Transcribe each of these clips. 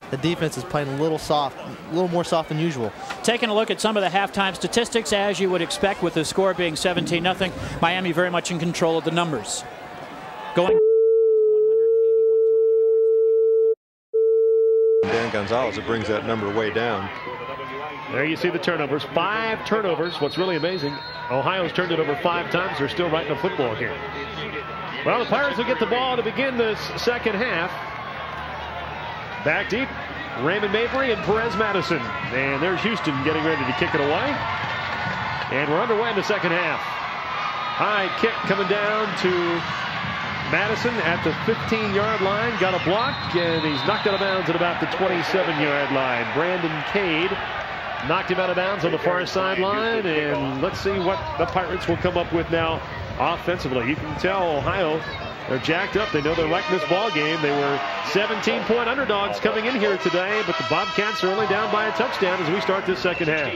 The defense is playing a little soft, a little more soft than usual. Taking a look at some of the halftime statistics, as you would expect with the score being 17-0, Miami very much in control of the numbers. Going. Dan Gonzalez, it brings that number way down. There you see the turnovers. 5 turnovers. What's really amazing, Ohio's turned it over 5 times. They're still right in the football here. Well, the Pirates will get the ball to begin this second half. Back deep, Raymond Mabry and Perez Madison. And there's Houston getting ready to kick it away. And we're underway in the second half. High kick coming down to Madison at the 15-yard line. Got a block, and he's knocked out of bounds at about the 27-yard line. Brandon Cade knocked him out of bounds on the far sideline. And let's see what the Pirates will come up with now offensively. You can tell Ohio, they're jacked up. They know they're right in this ball game. They were 17-point underdogs coming in here today, but the Bobcats are only down by a touchdown as we start this second half.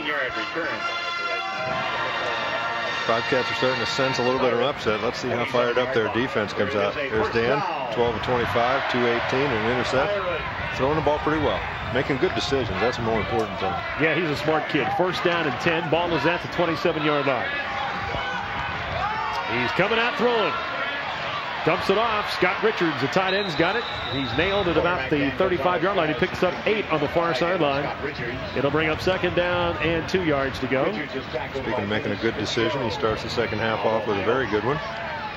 Bobcats are starting to sense a little bit of an upset. Let's see how fired up their defense comes out. There's Dan, 12 of 25, 218, and an intercept. Throwing the ball pretty well. Making good decisions. That's a more important thing. Yeah, he's a smart kid. First down and 10. Ball is at the 27-yard line. He's coming out throwing. Dumps it off. Scott Richards, the tight end's got it. He's nailed at about the 35-yard line. He picks up 8 on the far sideline. It'll bring up second down and 2 yards to go. Speaking of making a good decision, he starts the second half off with a very good one.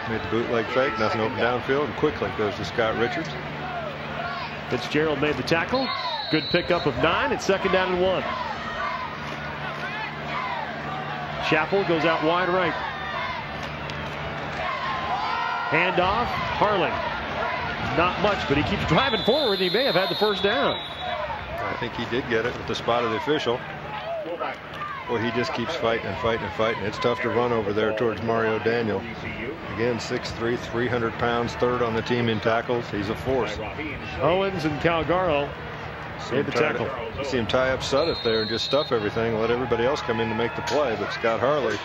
Made the bootleg fake, nothing open downfield, and quickly goes to Scott Richards. Fitzgerald made the tackle. Good pickup of 9. It's second down and 1. Chappell goes out wide right. Handoff, Harley. Not much, but he keeps driving forward. He may have had the first down. I think he did get it with the spot of the official. Boy, he just keeps fighting and fighting and fighting. It's tough to run over there towards Mario Daniel. Again, 6'3", 300 pounds, third on the team in tackles. He's a force. Owens and Calgaro made the tackle. See him tie up Sudduth there and just stuff everything, let everybody else come in to make the play, but Scott Harley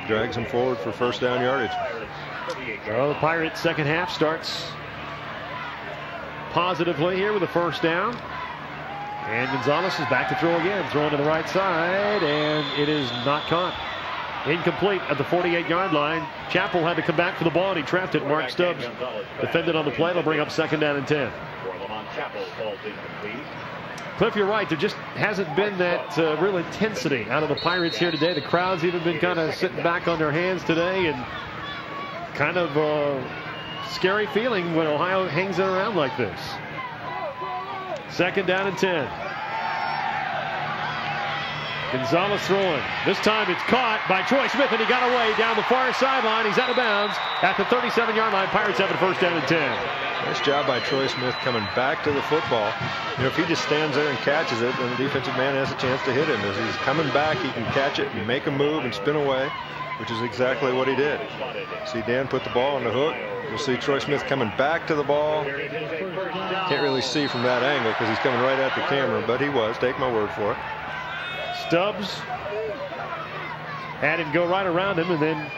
drags him forward for first down yardage. Well, the Pirates' second half starts positively here with a first down. And Gonzalez is back to throw again. Throwing to the right side, and it is not caught. Incomplete at the 48-yard line. Chappell had to come back for the ball, and he trapped it. Mark Stubbs defended on the play. It'll bring up second down and 10. Cliff, you're right. There just hasn't been that real intensity out of the Pirates here today. The crowd's even been kind of sitting back on their hands today, and kind of a scary feeling when Ohio hangs it around like this. Second down and 10. Gonzalez throwing. This time it's caught by Troy Smith, and he got away down the far sideline. He's out of bounds at the 37-yard line. Pirates have a first down and 10. Nice job by Troy Smith coming back to the football. You know, if he just stands there and catches it, then the defensive man has a chance to hit him. As he's coming back, he can catch it and make a move and spin away, which is exactly what he did. See Dan put the ball on the hook. You'll see Troy Smith coming back to the ball. Can't really see from that angle because he's coming right at the camera, but he was. Take my word for it. Stubbs had him go right around him, and then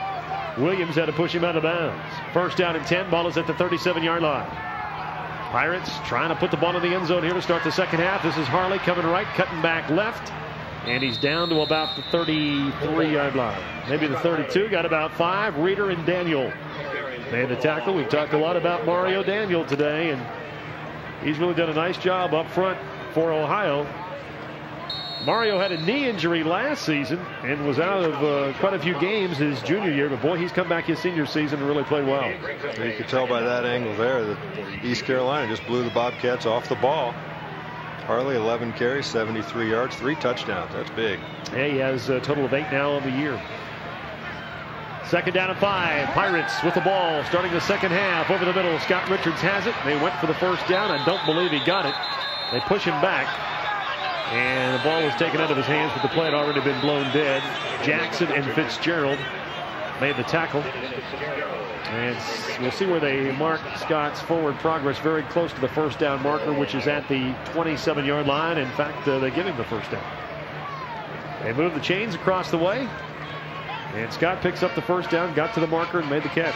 Williams had to push him out of bounds. First down and 10. Ball is at the 37-yard line. Pirates trying to put the ball in the end zone here to start the second half. This is Harley coming right, cutting back left. And he's down to about the 33-yard line. Maybe the 32. Got about 5. Reeder and Daniel made the tackle. We've talked a lot about Mario Daniel today, and he's really done a nice job up front for Ohio. Mario had a knee injury last season and was out of quite a few games his junior year, but boy, he's come back his senior season and really played well. You could tell by that angle there that East Carolina just blew the Bobcats off the ball. Harley, 11 carries, 73 yards, 3 touchdowns. That's big. Yeah, he has a total of 8 now on the year. Second down and 5. Pirates with the ball starting the second half. Over the middle, Scott Richards has it. They went for the first down. I don't believe he got it. They push him back. And the ball was taken out of his hands, but the play had already been blown dead. Jackson and Fitzgerald made the tackle. And we'll see where they mark Scott's forward progress very close to the first down marker, which is at the 27-yard line. In fact, they give him the first down. They move the chains across the way. And Scott picks up the first down, got to the marker, and made the catch.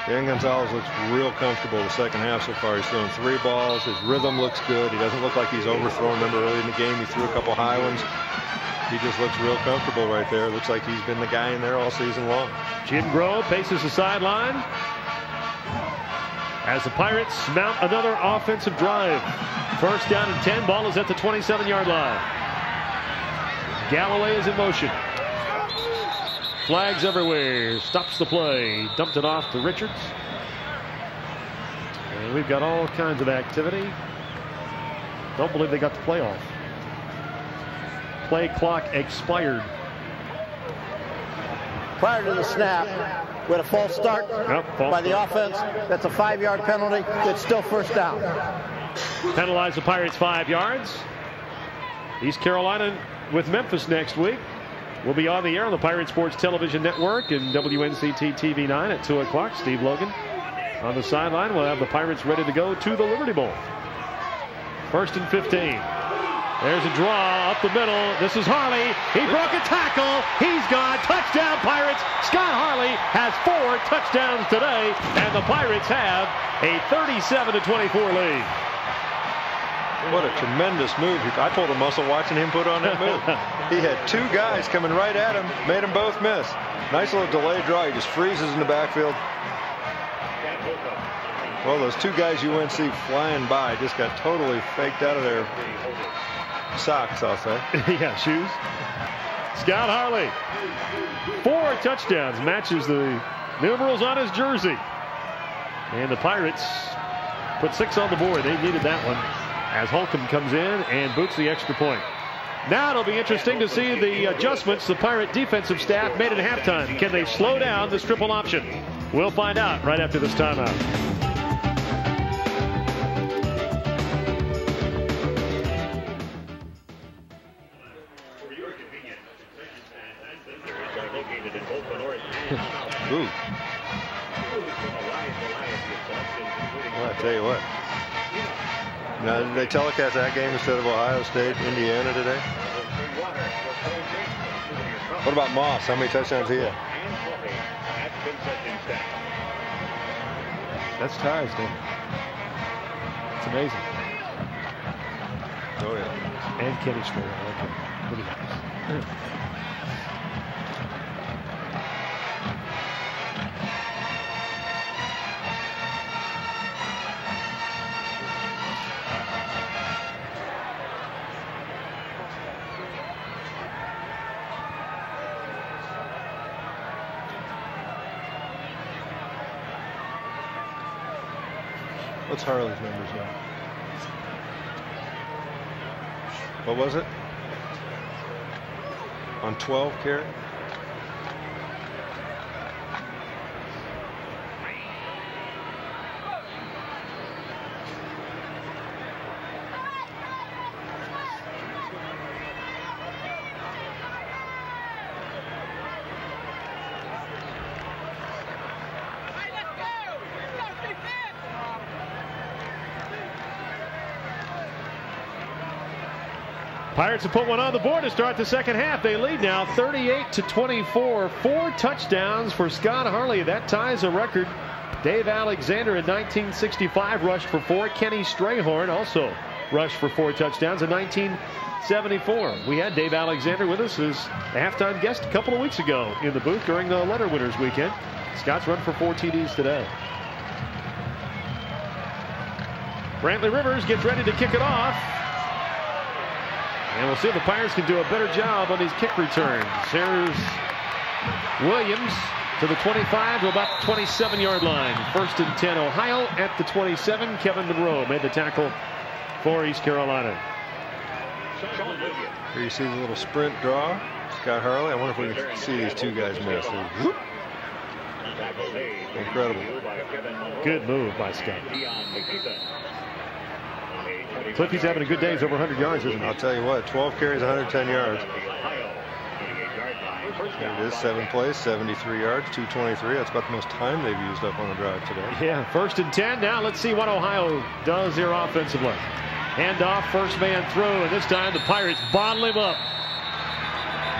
Dan Gonzalez looks real comfortable the second half so far. He's thrown 3 balls. His rhythm looks good. He doesn't look like he's overthrown. Remember early in the game he threw a couple high ones. He just looks real comfortable right there. Looks like he's been the guy in there all season long. Jim Grove paces the sideline as the Pirates mount another offensive drive. First down and 10. Ball is at the 27-yard line. Galloway is in motion. Flags everywhere. Stops the play. Dumped it off to Richards. And we've got all kinds of activity. Don't believe they got the play off. Play clock expired. Prior to the snap, with a false start by the offense, that's a 5-yard penalty. It's still first down. Penalize the Pirates 5 yards. East Carolina with Memphis next week. We'll be on the air on the Pirate Sports Television Network and WNCT TV 9 at 2 o'clock. Steve Logan on the sideline. We'll have the Pirates ready to go to the Liberty Bowl. First and 15. There's a draw up the middle. This is Harley. He broke a tackle. He's gone. Touchdown, Pirates. Scott Harley has 4 touchdowns today, and the Pirates have a 37-24 lead. What a tremendous move. I pulled a muscle watching him put on that move. He had 2 guys coming right at him, made them both miss. Nice little delayed draw. He just freezes in the backfield. Well, those 2 guys UNC flying by just got totally faked out of their socks, I'll say. Yeah, shoes. Scott Harley, 4 touchdowns, matches the numerals on his jersey. And the Pirates put 6 on the board. They needed that one as Holcomb comes in and boots the extra point. Now it'll be interesting to see the adjustments the Pirate defensive staff made at halftime. Can they slow down this triple option? We'll find out right after this timeout. Ooh. Well, I tell you what. Now, did they telecast that game instead of Ohio State, Indiana today? What about Moss? How many touchdowns he had? That's ties, Dan. It's amazing. Oh, yeah. And Kenny Strayer. Okay. Pretty nice. What's Harley's numbers now? What was it? On 12 carry? Pirates have put one on the board to start the second half. They lead now 38-24. 4 touchdowns for Scott Harley. That ties a record. Dave Alexander in 1965 rushed for 4. Kenny Strayhorn also rushed for 4 touchdowns in 1974. We had Dave Alexander with us as a halftime guest a couple of weeks ago in the booth during the letter winners weekend. Scott's run for 4 TDs today. Brantley Rivers gets ready to kick it off. And we'll see if the Pirates can do a better job on these kick returns. Here's Williams to the 25 to about the 27-yard line. First and 10, Ohio at the 27. Kevin Monroe made the tackle for East Carolina. Here you see the little sprint draw. Scott Harley. I wonder if we can see these 2 guys miss. Whoop. Incredible. Good move by Scott. Cliff, he's having a good day. He's over 100 yards, isn't he? I'll tell you what, 12 carries, 110 yards. There it is, 7 plays, 73 yards, 223. That's about the most time they've used up on the drive today. Yeah, first and 10. Now let's see what Ohio does here offensively. Hand off, first man through, and this time the Pirates bottle him up.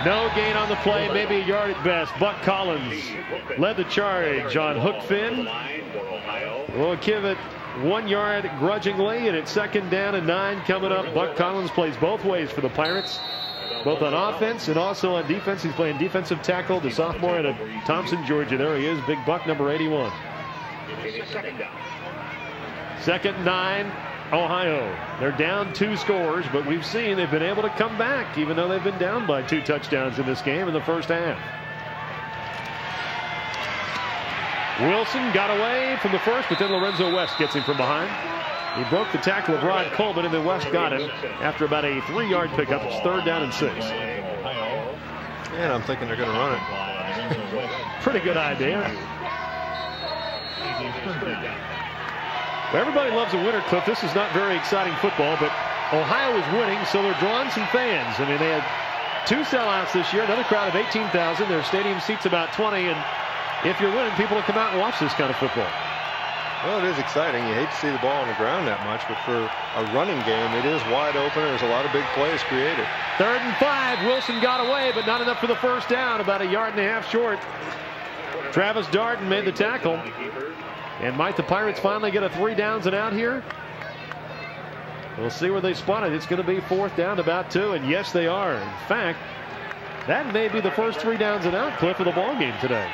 No gain on the play, maybe a yard at best. Buck Collins led the charge on hook fin. We'll give it 1 yard grudgingly, and it's 2nd down and 9 coming up. Buck Collins plays both ways for the Pirates, both on offense and also on defense. He's playing defensive tackle, the sophomore out of Thompson, Georgia. There he is, big Buck, number 81. 2nd and 9, Ohio. They're down 2 scores, but we've seen they've been able to come back, even though they've been down by 2 touchdowns in this game in the first half. Wilson got away from the first, but then Lorenzo West gets him from behind. He broke the tackle of Rod Coleman, and then West got him after about a 3-yard pickup. It's 3rd down and 6. And I'm thinking they're going to run it. Pretty good idea. Well, everybody loves a winner, Cliff. This is not very exciting football, but Ohio is winning, so they're drawing some fans. I mean, they had 2 sellouts this year, another crowd of 18,000. Their stadium seats about 20, and if you're winning, people will come out and watch this kind of football. Well, it is exciting. You hate to see the ball on the ground that much, but for a running game, it is wide open. There's a lot of big plays created. 3rd and 5. Wilson got away, but not enough for the first down. About a 1.5 yards short. Travis Darden made the tackle. And might the Pirates finally get a 3 downs and out here? We'll see where they spot it. It's going to be 4th down to about 2, and yes, they are. In fact, that may be the first 3 downs and out, Cliff, of the ball game today.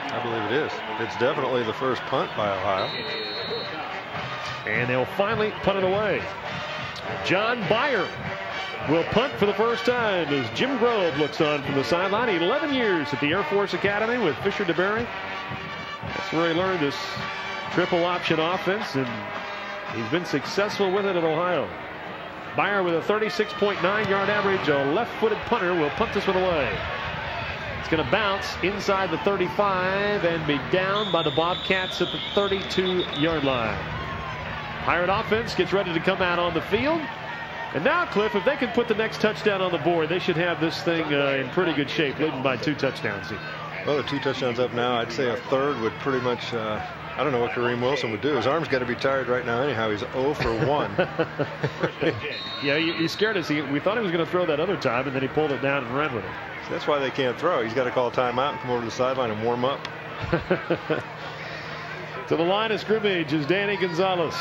I believe it is. It's definitely the first punt by Ohio. And they'll finally punt it away. John Byer will punt for the first time as Jim Grove looks on from the sideline. 11 years at the Air Force Academy with Fisher DeBerry. That's where he learned this triple option offense, and he's been successful with it at Ohio. Byer with a 36.9 yard average, a left-footed punter, will punt this one away. It's going to bounce inside the 35 and be down by the Bobcats at the 32-yard line. Pirate offense gets ready to come out on the field. And now, Cliff, if they can put the next touchdown on the board, they should have this thing in pretty good shape, leading by 2 touchdowns here. Well, the 2 touchdowns up now. I'd say a third would pretty much, I don't know what Kareem Wilson would do. His arm's got to be tired right now anyhow. He's 0 for 1. Yeah, he scared us. We thought he was going to throw that other time, and then he pulled it down and ran with it. So that's why they can't throw. He's got to call a timeout and come over to the sideline and warm up. To the line of scrimmage is Danny Gonzalez.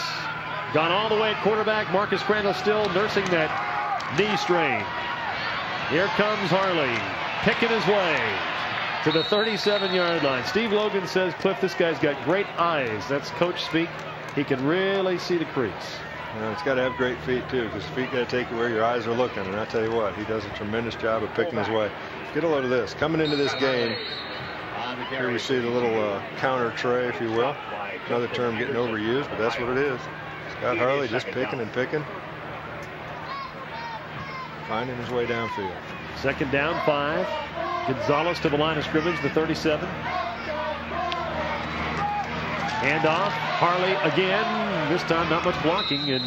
Gone all the way at quarterback. Marcus Crandall still nursing that knee strain. Here comes Harley, picking his way to the 37-yard line. Steve Logan says, Cliff, this guy's got great eyes. That's coach speak. He can really see the crease. It's got to have great feet, too, because feet got to take you where your eyes are looking. And I tell you what, he does a tremendous job of picking his way. Get a load of this. Coming into this game, here we see the little counter tray, if you will. Another term getting overused, but that's what it is. Scott Harley just picking and picking. Finding his way downfield. 2nd down, 5. Gonzalez to the line of scrimmage, the 37. Handoff. Harley again. This time not much blocking, and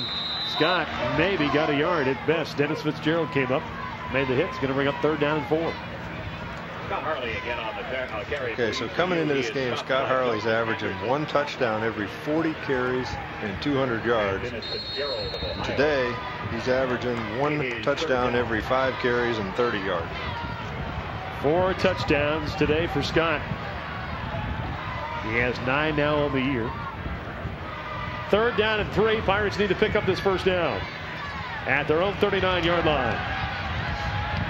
Scott maybe got a yard at best. Dennis Fitzgerald came up, made the hit. It's going to bring up 3rd down and 4. Scott Harley again on the carry. Okay, so coming into this game, Scott Harley's averaging 1 touchdown every 40 carries and 200 yards. And today, he's averaging 1 touchdown every 5 carries and 30 yards. 4 touchdowns today for Scott. He has 9 now on the year. 3rd down and 3. Pirates need to pick up this first down at their own 39-yard line.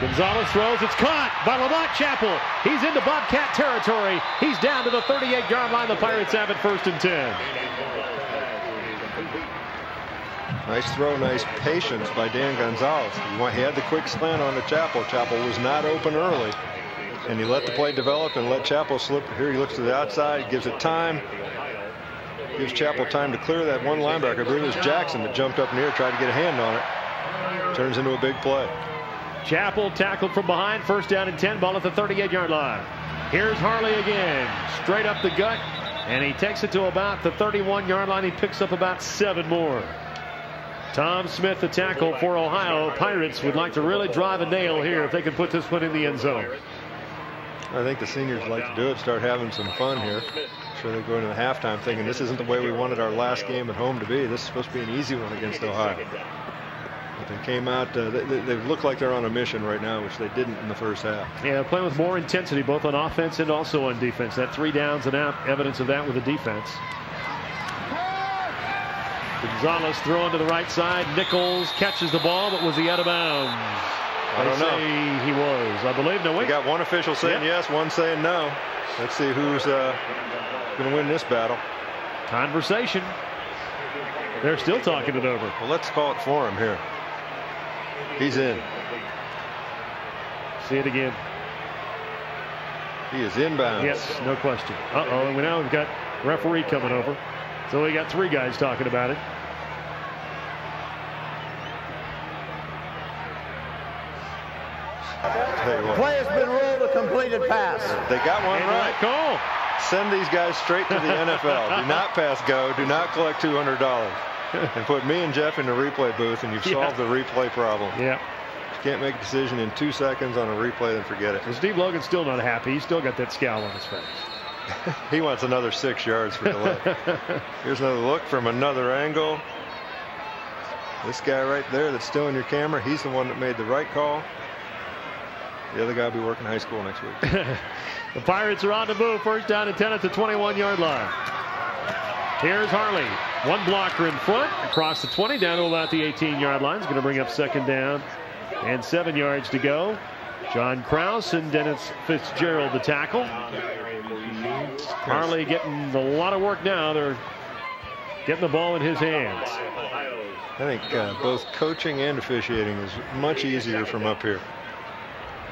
Gonzalez throws. It's caught by Lamont Chappell. He's into Bobcat territory. He's down to the 38-yard line. The Pirates have it 1st and 10. Nice throw, nice patience by Dan Gonzalez. He had the quick slant on to Chappell. Chappell was not open early, and he let the play develop and let Chappell slip. Here he looks to the outside, gives it time. Gives Chappell time to clear that one linebacker. I believe it was Jackson that jumped up near, tried to get a hand on it. Turns into a big play. Chappell tackled from behind. 1st down and 10. Ball at the 38-yard line. Here's Harley again. Straight up the gut. And he takes it to about the 31-yard line. He picks up about 7 more. Tom Smith, the tackle for Ohio. Pirates would like to really drive a nail here if they can put this one in the end zone. I think the seniors like to do it, start having some fun here. Sure, they go into the halftime thinking this isn't the way we wanted our last game at home to be. This is supposed to be an easy one against Ohio. But they came out, they look like they're on a mission right now, which they didn't in the first half. Yeah, playing with more intensity, both on offense and also on defense. That 3 downs and out, evidence of that with the defense. Gonzalez throwing to the right side. Nichols catches the ball, but was he out of bounds? I don't know. He was, I believe. No, wait. We got one official saying yes, one saying no. Let's see who's going to win this battle. Conversation. They're still talking it over. Well, let's call it for him here. He's in. See it again. He is inbounds. Yes, no question. And now we've got referee coming over. So we got 3 guys talking about it. Play has been ruled a completed pass. They got one right. Call. Send these guys straight to the NFL. Do not pass go. Do not collect $200. And put me and Jeff in the replay booth, and you've solved the replay problem. Yeah. If you can't make a decision in 2 seconds on a replay, then forget it. And Steve Logan's still not happy. He's still got that scowl on his face. He wants another 6 yards for delay. Here's another look from another angle. This guy right there that's still in your camera, he's the one that made the right call. The other guy will be working high school next week. The Pirates are on the move. First down and 10 at the 21-yard line. Here's Harley. One blocker in front, across the 20, down to about the 18-yard line. It's going to bring up second down and 7 yards to go. John Krause and Dennis Fitzgerald the tackle. Harley getting a lot of work now. They're getting the ball in his hands. I think both coaching and officiating is much easier from up here.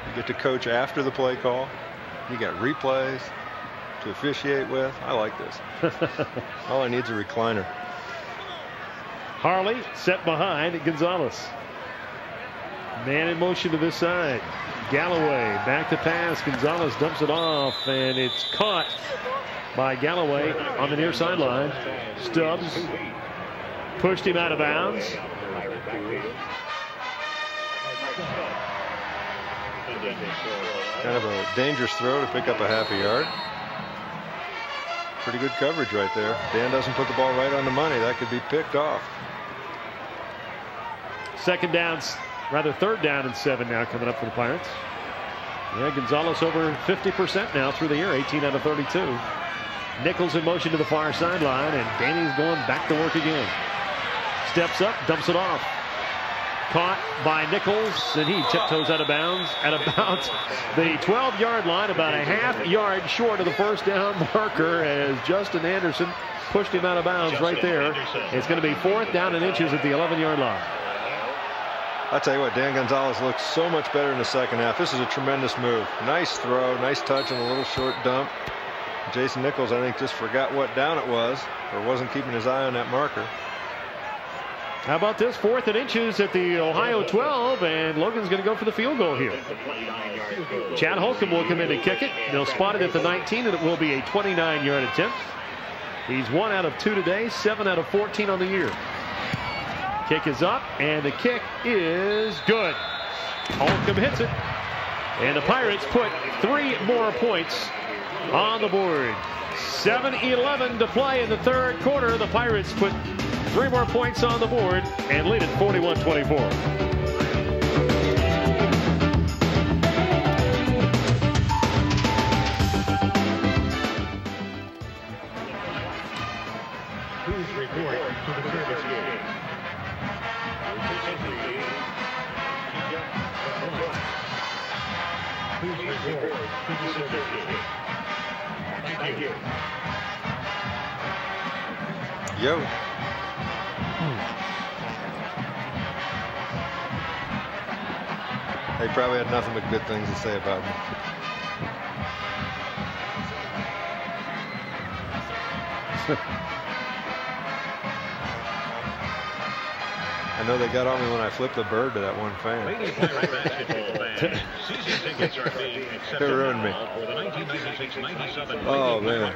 You get to coach after the play call. You got replays to officiate with. I like this. All I need is a recliner. Harley set behind Gonzalez. Man in motion to this side. Galloway back to pass. Gonzalez dumps it off, and it's caught by Galloway on the near sideline. Stubbs pushed him out of bounds. Kind of a dangerous throw to pick up a half a yard. Pretty good coverage right there. Dan doesn't put the ball right on the money. That could be picked off. Third down and 7 now coming up for the Pirates. Yeah, Gonzalez over 50% now through the year, 18 out of 32. Nichols in motion to the far sideline, and Danny's going back to work again. Steps up, dumps it off. Caught by Nichols, and he tiptoes out of bounds at about the 12-yard line, about a half yard short of the first down marker, as Justin Anderson pushed him out of bounds right there. It's going to be 4th down and inches at the 11-yard line. I'll tell you what, Dan Gonzalez looks so much better in the second half. This is a tremendous move. Nice throw, nice touch, and a little short dump. Jason Nichols, I think, just forgot what down it was, or wasn't keeping his eye on that marker. How about this? 4th and inches at the Ohio 12, and Logan's going to go for the field goal here. Chad Holcomb will come in and kick it. They'll spot it at the 19, and it will be a 29-yard attempt. He's 1 out of 2 today, 7 out of 14 on the year. Kick is up, and the kick is good. Holcomb hits it, and the Pirates put 3 more points on the board. 7:11 to play in the third quarter. The Pirates put 3 more points on the board and lead it 41-24. Yo. They probably had nothing but good things to say about me. I know they got on me when I flipped the bird to that one fan. They ruined me. Oh, man.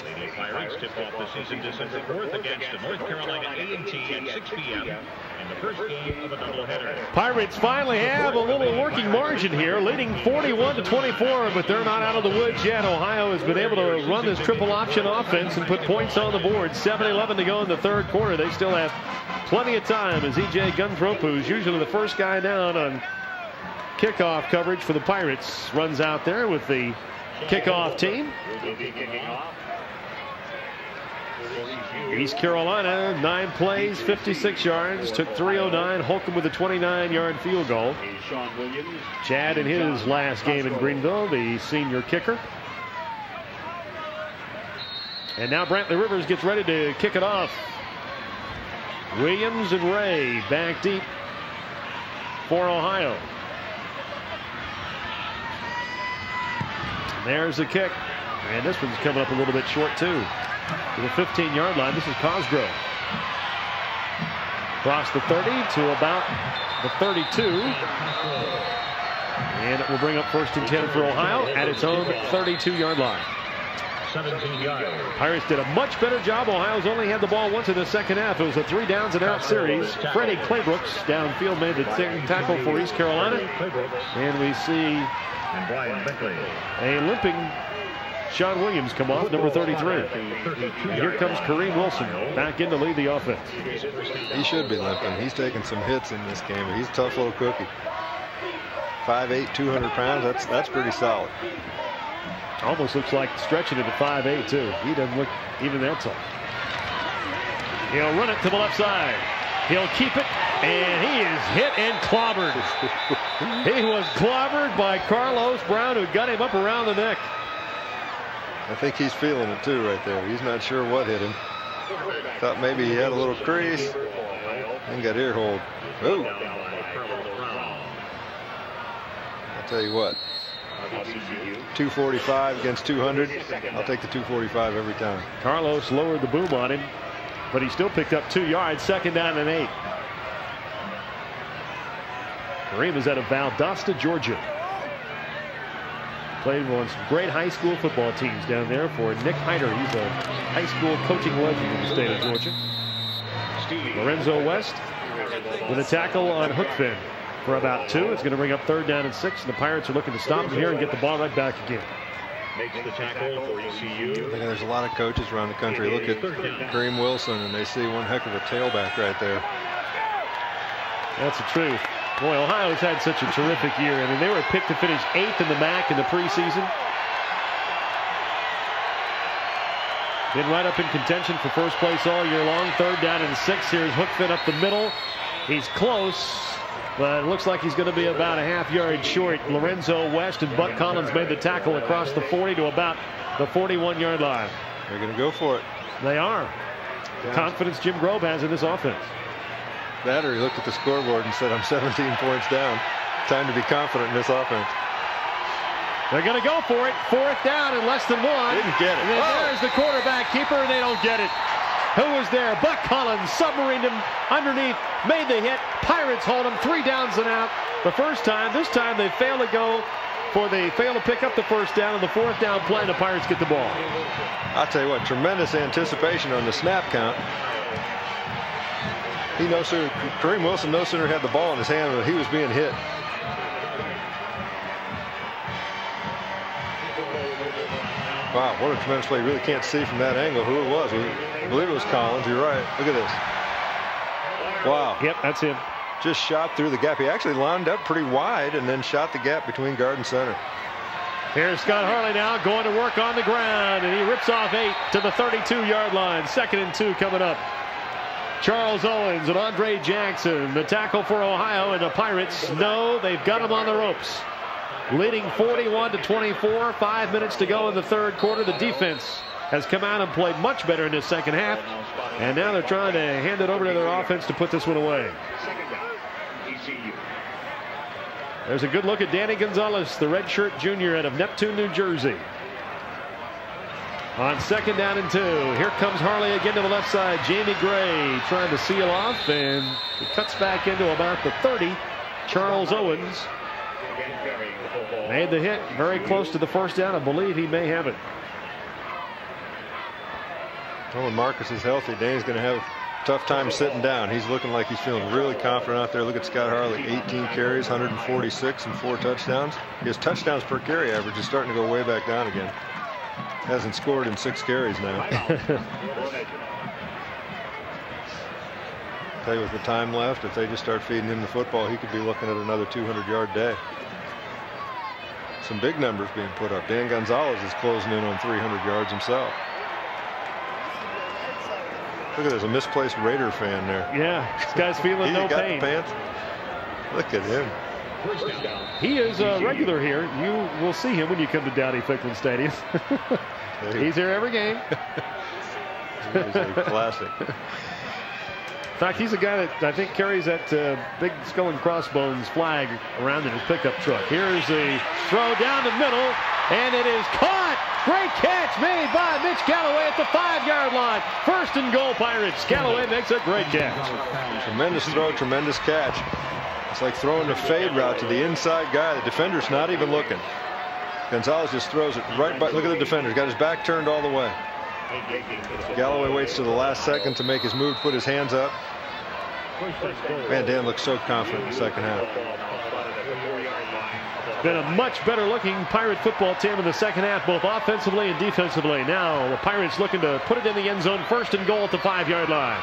Lady Pirates tip off the season December 4th against the North Carolina A&T at 6 p.m. in the first game of a doubleheader. Pirates finally have a little working margin here, leading 41-24, but they're not out of the woods yet. Ohio has been able to run this triple option offense and put points on the board. 7:11 to go in the third quarter. They still have plenty of time as E.J. Gunthrope, who's usually the first guy down on kickoff coverage for the Pirates, runs out there with the kickoff team. East Carolina, 9 plays, 56 yards, took 309. Holcomb with a 29-yard field goal. Chad in his last game in Greenville, the senior kicker. And now Brantley Rivers gets ready to kick it off. Williams and Ray back deep for Ohio. There's the kick. And this one's coming up a little bit short, too. To the 15-yard line. This is Cosgrove. Across the 30 to about the 32. And it will bring up 1st and 10 for Ohio at its own 32-yard line. 17 yards. Pirates did a much better job. Ohio's only had the ball once in the second half. It was a 3 downs and out series. Freddie Claybrooks downfield made the tackle for East Carolina. And we see a limping Sean Williams come off, number 33. And here comes Kareem Wilson back in to lead the offense. He should be limping. He's taking some hits in this game, but he's a tough little cookie. 5'8", 200 pounds. That's pretty solid. Almost looks like stretching it to 5'8", too. He doesn't look even that tall. He'll run it to the left side. He'll keep it, and he is hit and clobbered. He was clobbered by Carlos Brown, who got him up around the neck. I think he's feeling it too right there. He's not sure what hit him. Thought maybe he had a little crease and got ear hold. Oh. I'll tell you what. 245 against 200. I'll take the 245 every time. Carlos lowered the boom on him, but he still picked up 2 yards. 2nd down and 8. Kareem is out of Valdosta, Georgia. Played on some great high school football teams down there for Nick Hyder. He's a high school coaching legend in the state of Georgia. Lorenzo West with a tackle on Hookfin for about 2. It's going to bring up 3rd down and 6. And the Pirates are looking to stop him here and get the ball right back again. Makes the tackle for ECU. I think there's a lot of coaches around the country look at Kareem Wilson and they see one heck of a tailback right there. That's the truth. Boy, Ohio's had such a terrific year. I mean, they were picked to finish 8th in the MAC in the preseason. Been right up in contention for first place all year long. 3rd down and 6. Here's Hookfin up the middle. He's close, but it looks like he's going to be about a half-yard short. Lorenzo West and Buck Collins made the tackle across the 40 to about the 41-yard line. They're going to go for it. They are. The confidence Jim Grove has in this offense. That or he looked at the scoreboard and said, I'm 17 points down. Time to be confident in this offense. They're going to go for it. 4th down and less than 1. Didn't get it. And then there's the quarterback keeper, and they don't get it. Who was there? Buck Collins submarined him underneath, made the hit. Pirates hold him 3 downs and out. The first time. This time they fail to go for they fail to pick up the 1st down. And the 4th down play, and the Pirates get the ball. I'll tell you what, tremendous anticipation on the snap count. He no sooner, Kareem Wilson no sooner had the ball in his hand than he was being hit. Wow, what a tremendous play. You really can't see from that angle who it was. I believe it was Collins. You're right. Look at this. Wow. Yep, that's him. Just shot through the gap. He actually lined up pretty wide and then shot the gap between guard and center. Here's Scott Harley now going to work on the ground, and he rips off 8 to the 32-yard line. 2nd and 2 coming up. Charles Owens and Andre Jackson, the tackle for Ohio, and the Pirates know they've got him on the ropes. Leading 41-24, 5 minutes to go in the 3rd quarter. The defense has come out and played much better in this second half, and now they're trying to hand it over to their offense to put this one away. There's a good look at Danny Gonzalez, the redshirt junior out of Neptune, New Jersey. On 2nd down and 2, here comes Harley again to the left side. Jamie Gray trying to seal off, and he cuts back into about the 30. Charles Owens made the hit very close to the 1st down. I believe he may have it. Well, when Marcus is healthy, Danny's going to have a tough time sitting down. He's looking like he's feeling really confident out there. Look at Scott Harley, 18 carries, 146, and 4 touchdowns. His touchdowns per carry average is starting to go way back down again. Hasn't scored in 6 carries now. tell you, with the time left, if they just start feeding him the football, he could be looking at another 200-yard day. Some big numbers being put up. Dan Gonzalez is closing in on 300 yards himself. Look at this, a misplaced Raider fan there. Yeah, this guy's feeling no pain. Pants. Look at him. He is a regular here. You will see him when you come to Dowdy-Ficklen Stadium. He's here every game. He's a classic. In fact, he's a guy that I think carries that big skull and crossbones flag around in his pickup truck. Here's the throw down the middle, and it is caught. Great catch made by Mitch Galloway at the 5-yard line. First and goal, Pirates. Galloway makes a great catch. Tremendous throw, tremendous catch. It's like throwing a fade route to the inside guy. The defender's not even looking. Gonzalez just throws it right by. Look at the defender. He's got his back turned all the way. Galloway waits to the last second to make his move, put his hands up. Man, Dan looks so confident in the second half. Been a much better looking Pirate football team in the second half, both offensively and defensively. Now the Pirates looking to put it in the end zone. First and goal at the 5-yard line.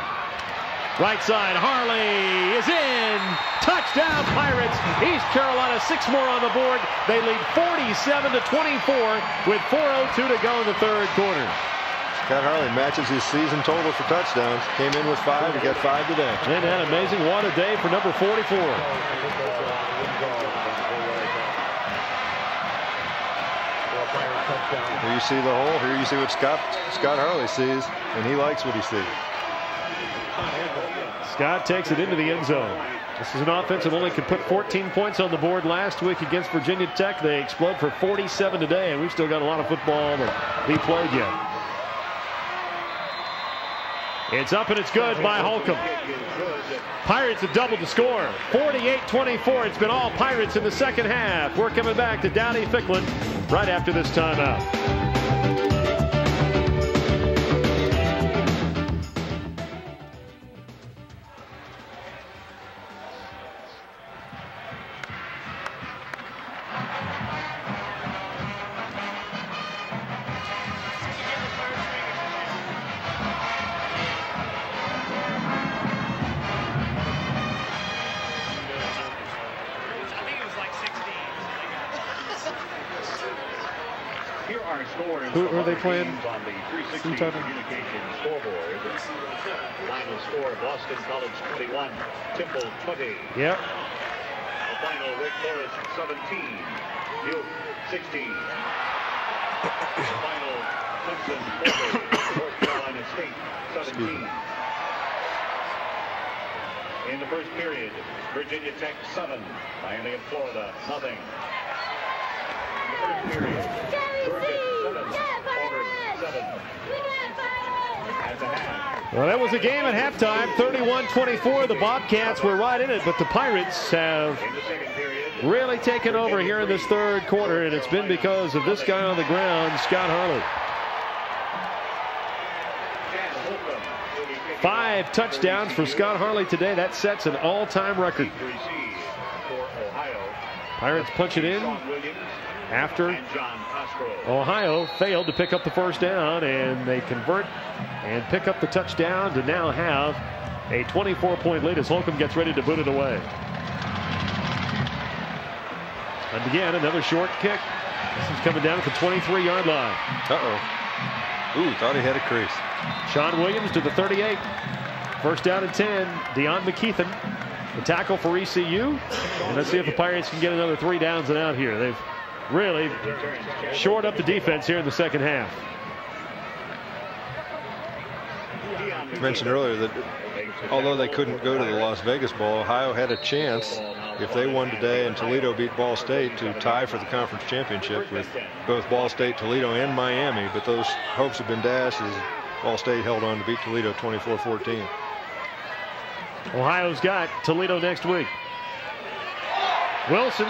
Right side, Harley is in. Touchdown, Pirates. East Carolina, 6 more on the board. They lead 47-24 with 4:02 to go in the third quarter. Scott Harley matches his season total for touchdowns. Came in with 5. He got 5 today. And that amazing. What a day for number 44. Here you see the hole. Here you see what Scott Harley sees, and he likes what he sees. Scott takes it into the end zone. This is an offense that only could put 14 points on the board last week against Virginia Tech. They explode for 47 today, and we've still got a lot of football to be played yet. It's up and it's good by Holcomb. Pirates have doubled the score. 48-24. It's been all Pirates in the second half. We're coming back to Dowdy-Ficklen right after this timeout. Who are they playing? On the 360 communication scoreboard. Final score: Boston College 21, Temple 20. Yep. The final: Wake Forest 17, Duke 16. The final: Clemson 40, North Carolina State 17. In the first period, Virginia Tech 7, Miami and Florida nothing. In the first period, Georgia 7, Auburn 7. At the half. Well, that was a game at halftime, 31-24. The Bobcats were right in it, but the Pirates have really taken over here in this third quarter, and it's been because of this guy on the ground, Scott Harley. 5 touchdowns for Scott Harley today. That sets an all-time record. Pirates punch it in after Ohio failed to pick up the first down, and they convert and pick up the touchdown to now have a 24-point lead as Holcomb gets ready to boot it away. And again, another short kick. This is coming down at the 23-yard line. Ooh, thought he had a crease. Sean Williams to the 38. First down and 10. Deion McKeithen, the tackle for ECU. And let's see if the Pirates can get another 3 downs and out here. They've really shored up the defense here in the second half. I mentioned earlier that although they couldn't go to the Las Vegas Bowl, Ohio had a chance, if they won today and Toledo beat Ball State, to tie for the conference championship with both Ball State, Toledo, and Miami. But those hopes have been dashed as Ball State held on to beat Toledo 24-14. Ohio's got Toledo next week. Wilson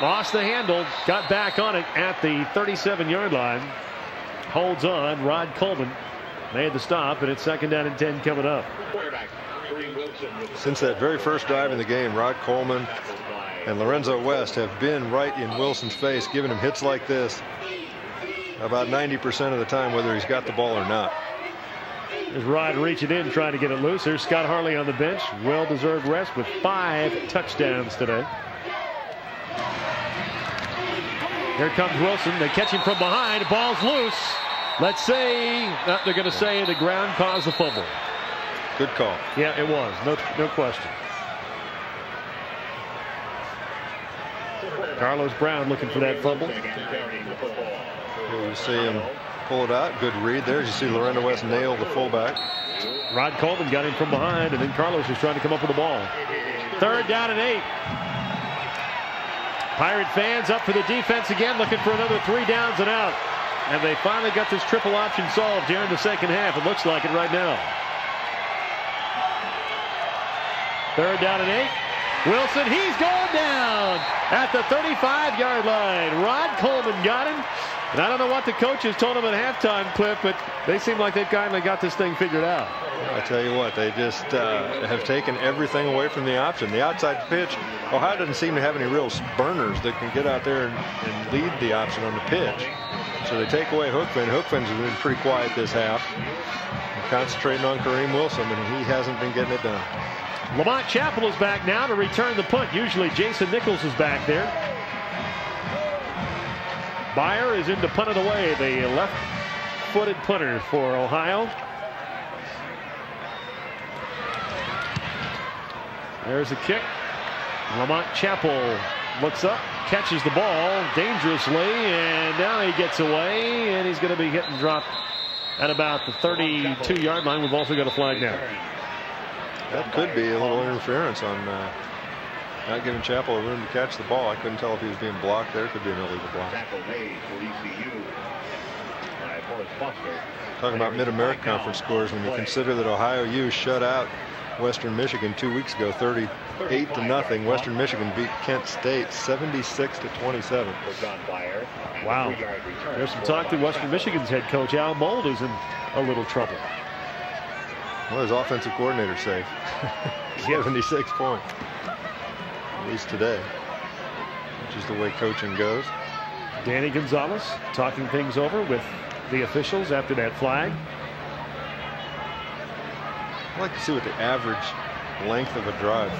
lost the handle, got back on it at the 37-yard line. Holds on. Rod Coleman made the stop, and it's second down and 10 coming up. Since that very first drive in the game, Rod Coleman and Lorenzo West have been right in Wilson's face, giving him hits like this about 90% of the time, whether he's got the ball or not. There's Rod reaching in, trying to get it loose. There's Scott Harley on the bench. Well-deserved rest with 5 touchdowns today. Here comes Wilson. They catch him from behind. Ball's loose. Let's say, they're going to say the ground caused the fumble. Good call. Yeah, it was. No question. Carlos Brown looking for that fumble. Here you see him pull it out. Good read there. You see Lorenda West nail the fullback. Rod Coleman got him from behind, and then Carlos was trying to come up with the ball. 3rd down and 8. Pirate fans up for the defense again, looking for another 3 downs and out. And they finally got this triple option solved here in the second half. It looks like it right now. 3rd down and 8. Wilson, he's going down at the 35-yard line. Rod Coleman got him. And I don't know what the coaches told him at halftime, Cliff, but they seem like they've finally got this thing figured out. I tell you what, they just have taken everything away from the option. The outside pitch, Ohio doesn't seem to have any real burners that can get out there and lead the option on the pitch. So they take away Hookfin. Hookfin's been pretty quiet this half. They're concentrating on Kareem Wilson, and he hasn't been getting it done. Lamont Chappell is back now to return the punt. Usually Jason Nichols is back there. Byer is in to punt it away, the left-footed punter for Ohio. There's a kick. Lamont Chappell looks up, catches the ball dangerously, and now he gets away, and he's going to be hit and dropped at about the 32-yard line. We've also got a flag now. That could be a little interference on not giving Chappell a room to catch the ball. I couldn't tell if he was being blocked there. Could be an illegal block. Talking about Mid-America Conference scores, when you consider that Ohio U shut out Western Michigan 2 weeks ago, 38-0. Western Michigan beat Kent State 76-27. Wow. There's some talk that Western Michigan's head coach Al Mold is in a little trouble. Well, his offensive coordinator safe. 76 points. At least today. Which is the way coaching goes. Danny Gonzalez talking things over with the officials after that flag. I'd like to see what the average length of a drive.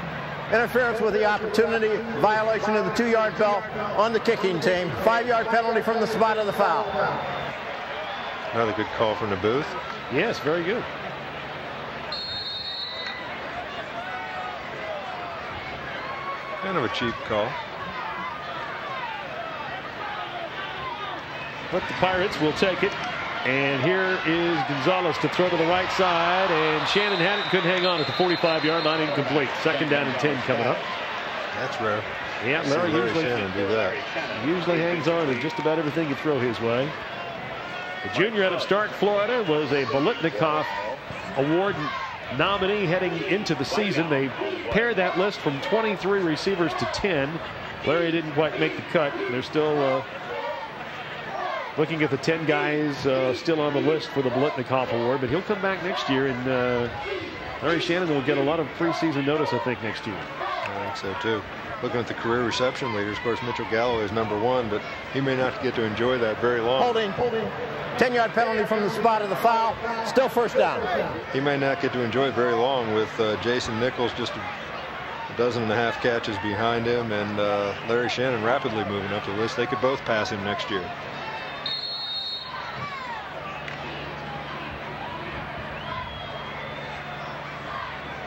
Interference with the opportunity, violation of the 2-yard belt on the kicking team. 5-yard penalty from the spot of the foul. Another good call from the booth. Yes, very good. Kind of a cheap call. But the Pirates will take it. And here is Gonzalez to throw to the right side. And Shannon had it, couldn't hang on at the 45-yard line, incomplete. 2nd down and 10 coming up. That's rare. Yeah, Larry usually do that. Usually hangs on to just about everything you throw his way. The junior out of Stark, Florida, was a Bolitnikoff Award nominee heading into the season. They pared that list from 23 receivers to 10. Larry didn't quite make the cut. They're still looking at the 10 guys still on the list for the Bolitnikoff Award, but he'll come back next year, and Larry Shannon will get a lot of preseason notice, I think, next year. I think so, too. Looking at the career reception leaders, of course, Mitchell Galloway is #1, but he may not get to enjoy that very long. Holding. 10-yard penalty from the spot of the foul. Still 1st down. He may not get to enjoy it very long with Jason Nichols just a dozen and a half catches behind him, and Larry Shannon rapidly moving up the list. They could both pass him next year.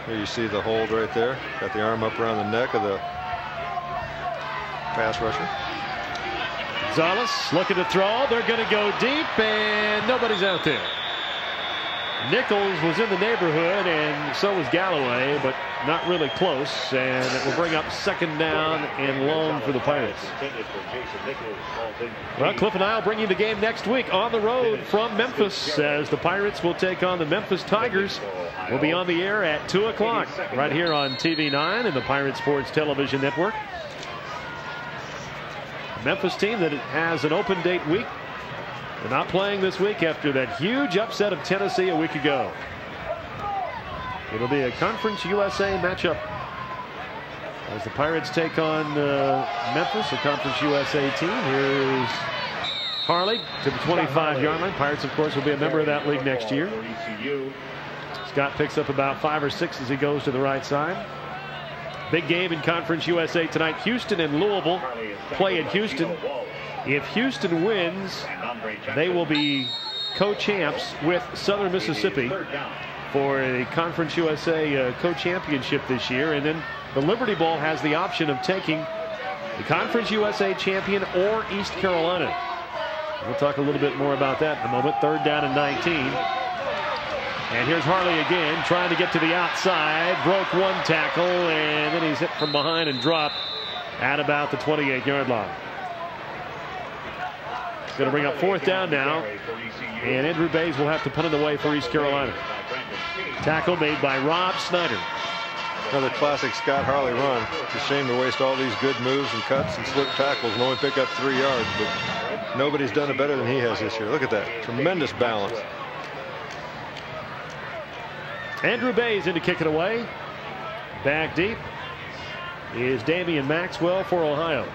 Here you see the hold right there. Got the arm up around the neck of the pass rusher. Gonzalez looking to throw. They're going to go deep, and nobody's out there. Nichols was in the neighborhood, and so was Galloway, but not really close. And it will bring up 2nd down and long for the Pirates. Well, Cliff and I will bring you the game next week on the road from Memphis, as the Pirates will take on the Memphis Tigers. We'll be on the air at 2 o'clock right here on TV9 and the Pirate Sports Television Network. A Memphis team that has an open date week. They're not playing this week after that huge upset of Tennessee a week ago. It'll be a Conference USA matchup as the Pirates take on Memphis, a Conference USA team. Here's Harley to the 25-yard line. Pirates, of course, will be a member of that league next year. Scott picks up about 5 or 6 as he goes to the right side. Big game in Conference USA tonight. Houston and Louisville play in Houston. If Houston wins, they will be co-champs with Southern Mississippi for a Conference USA co-championship this year. And then the Liberty Bowl has the option of taking the Conference USA champion or East Carolina. We'll talk a little bit more about that in a moment. 3rd down and 19. And here's Harley again, trying to get to the outside. Broke one tackle, and then he's hit from behind and dropped at about the 28-yard line. It's going to bring up 4th down now. And Andrew Bays will have to punt it away for East Carolina. Tackle made by Rob Snyder. Another classic Scott Harley run. It's a shame to waste all these good moves and cuts and slip tackles and only pick up 3 yards, but nobody's done it better than he has this year. Look at that. Tremendous balance. Andrew Bays in to kick it away. Back deep is Damian Maxwell for Ohio.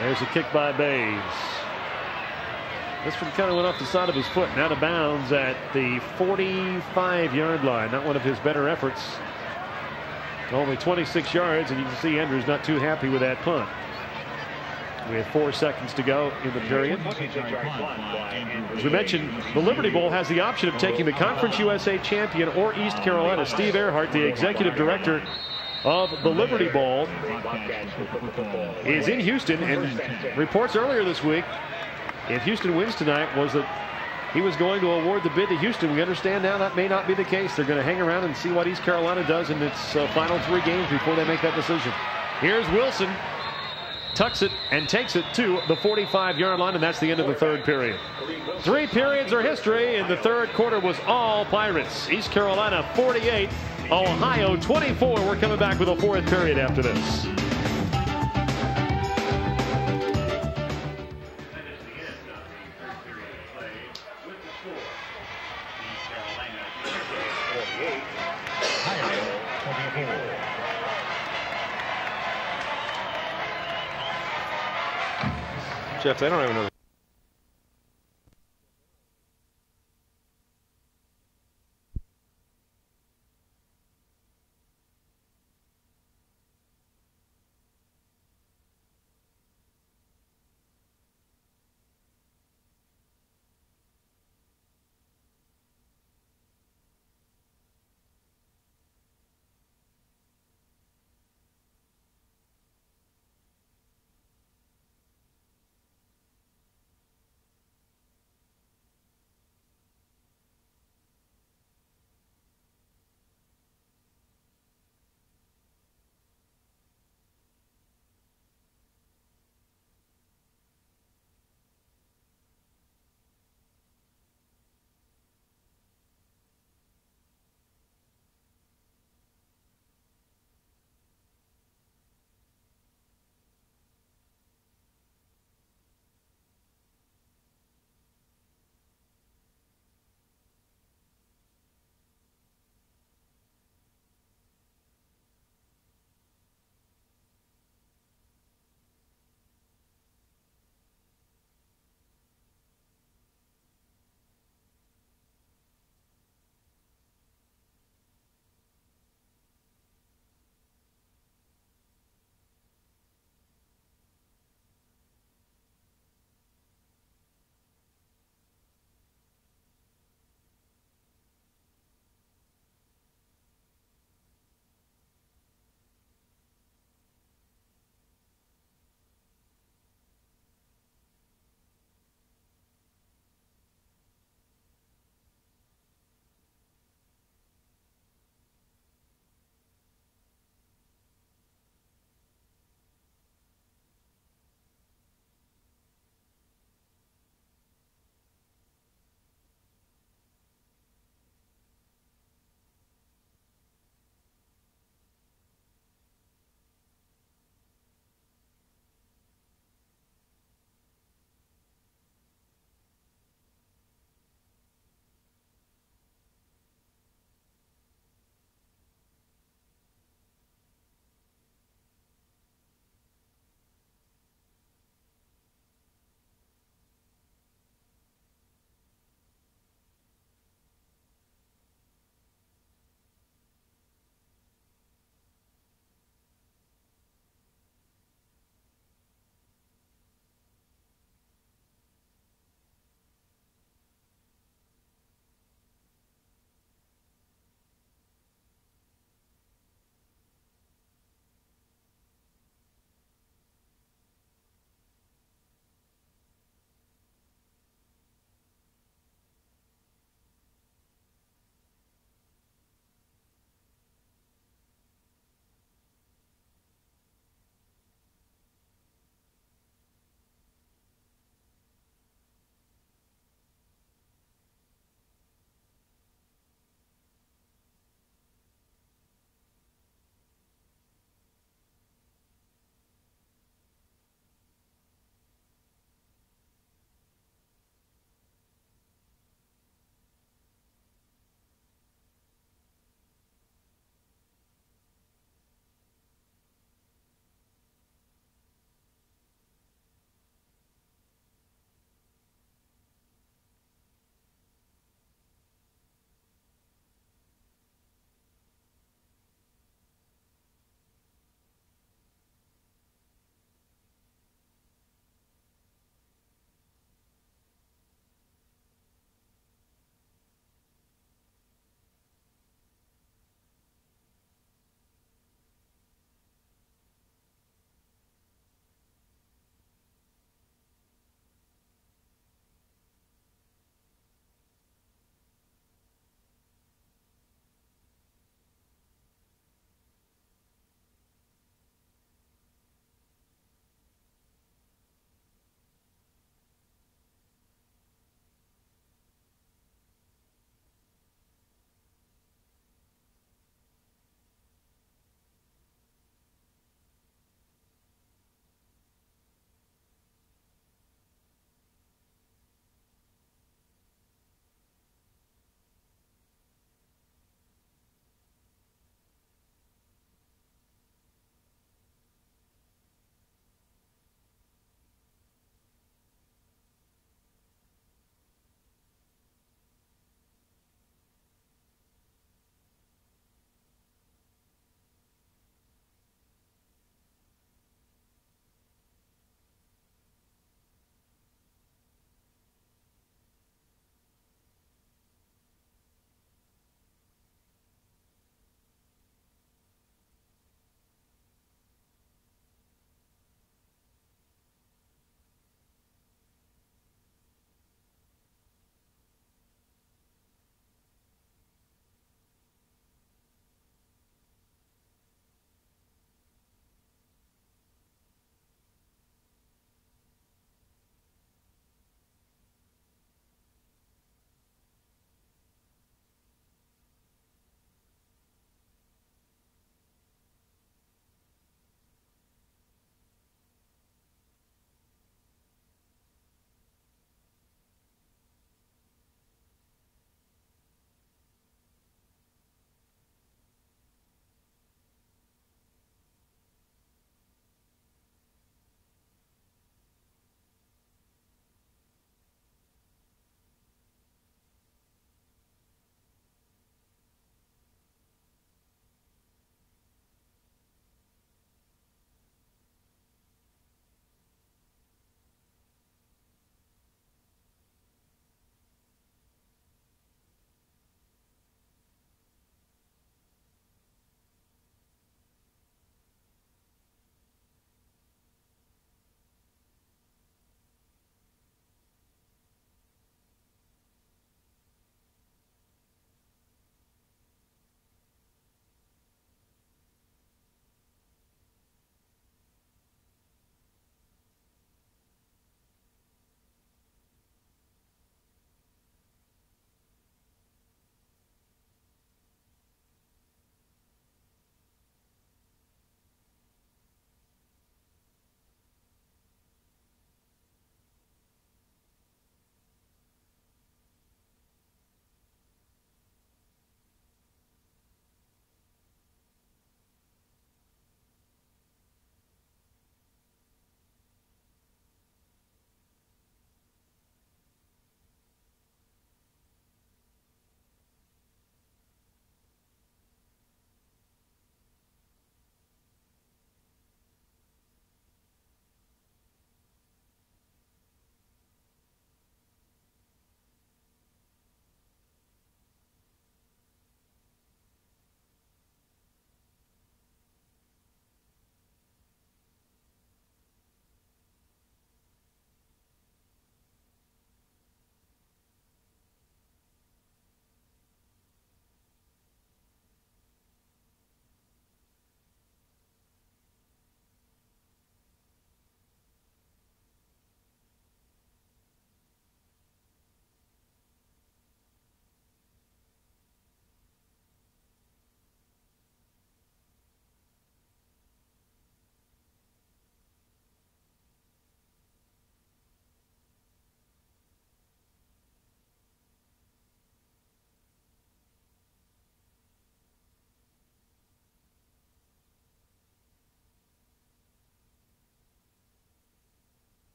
There's a kick by Bays. This one kind of went off the side of his foot and out of bounds at the 45-yard line. Not one of his better efforts. Only 26 yards, and you can see Andrew's not too happy with that punt. We have 4 seconds to go in the period. As we mentioned, the Liberty Bowl has the option of taking the Conference USA champion or East Carolina. Steve Earhart, the executive director of the Liberty Bowl, is in Houston, and reports earlier this week, if Houston wins tonight, was that he was going to award the bid to Houston. We understand now that may not be the case. They're going to hang around and see what East Carolina does in its final 3 games before they make that decision. Here's Wilson. Tucks it and takes it to the 45-yard line, and that's the end of the 3rd period. 3 periods are history, and the 3rd quarter was all Pirates. East Carolina 48, Ohio 24. We're coming back with a 4th period after this. Jeff, they don't even know.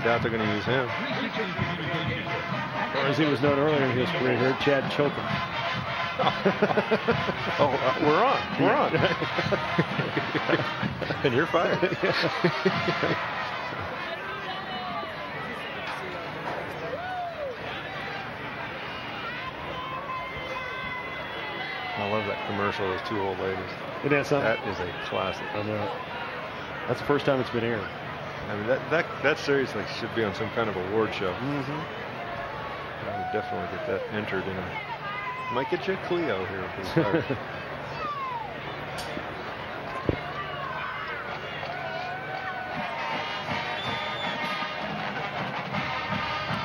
doubt they're going to use him. Or as he was known earlier in his career here, Chad Chokum. We're on. And you're fired. I love that commercial, those two old ladies. Isn't that something? That is a classic. I know. That's the first time it's been aired. I mean, that seriously should be on some kind of award show. I would definitely get that entered in a. Might get you a Clio here.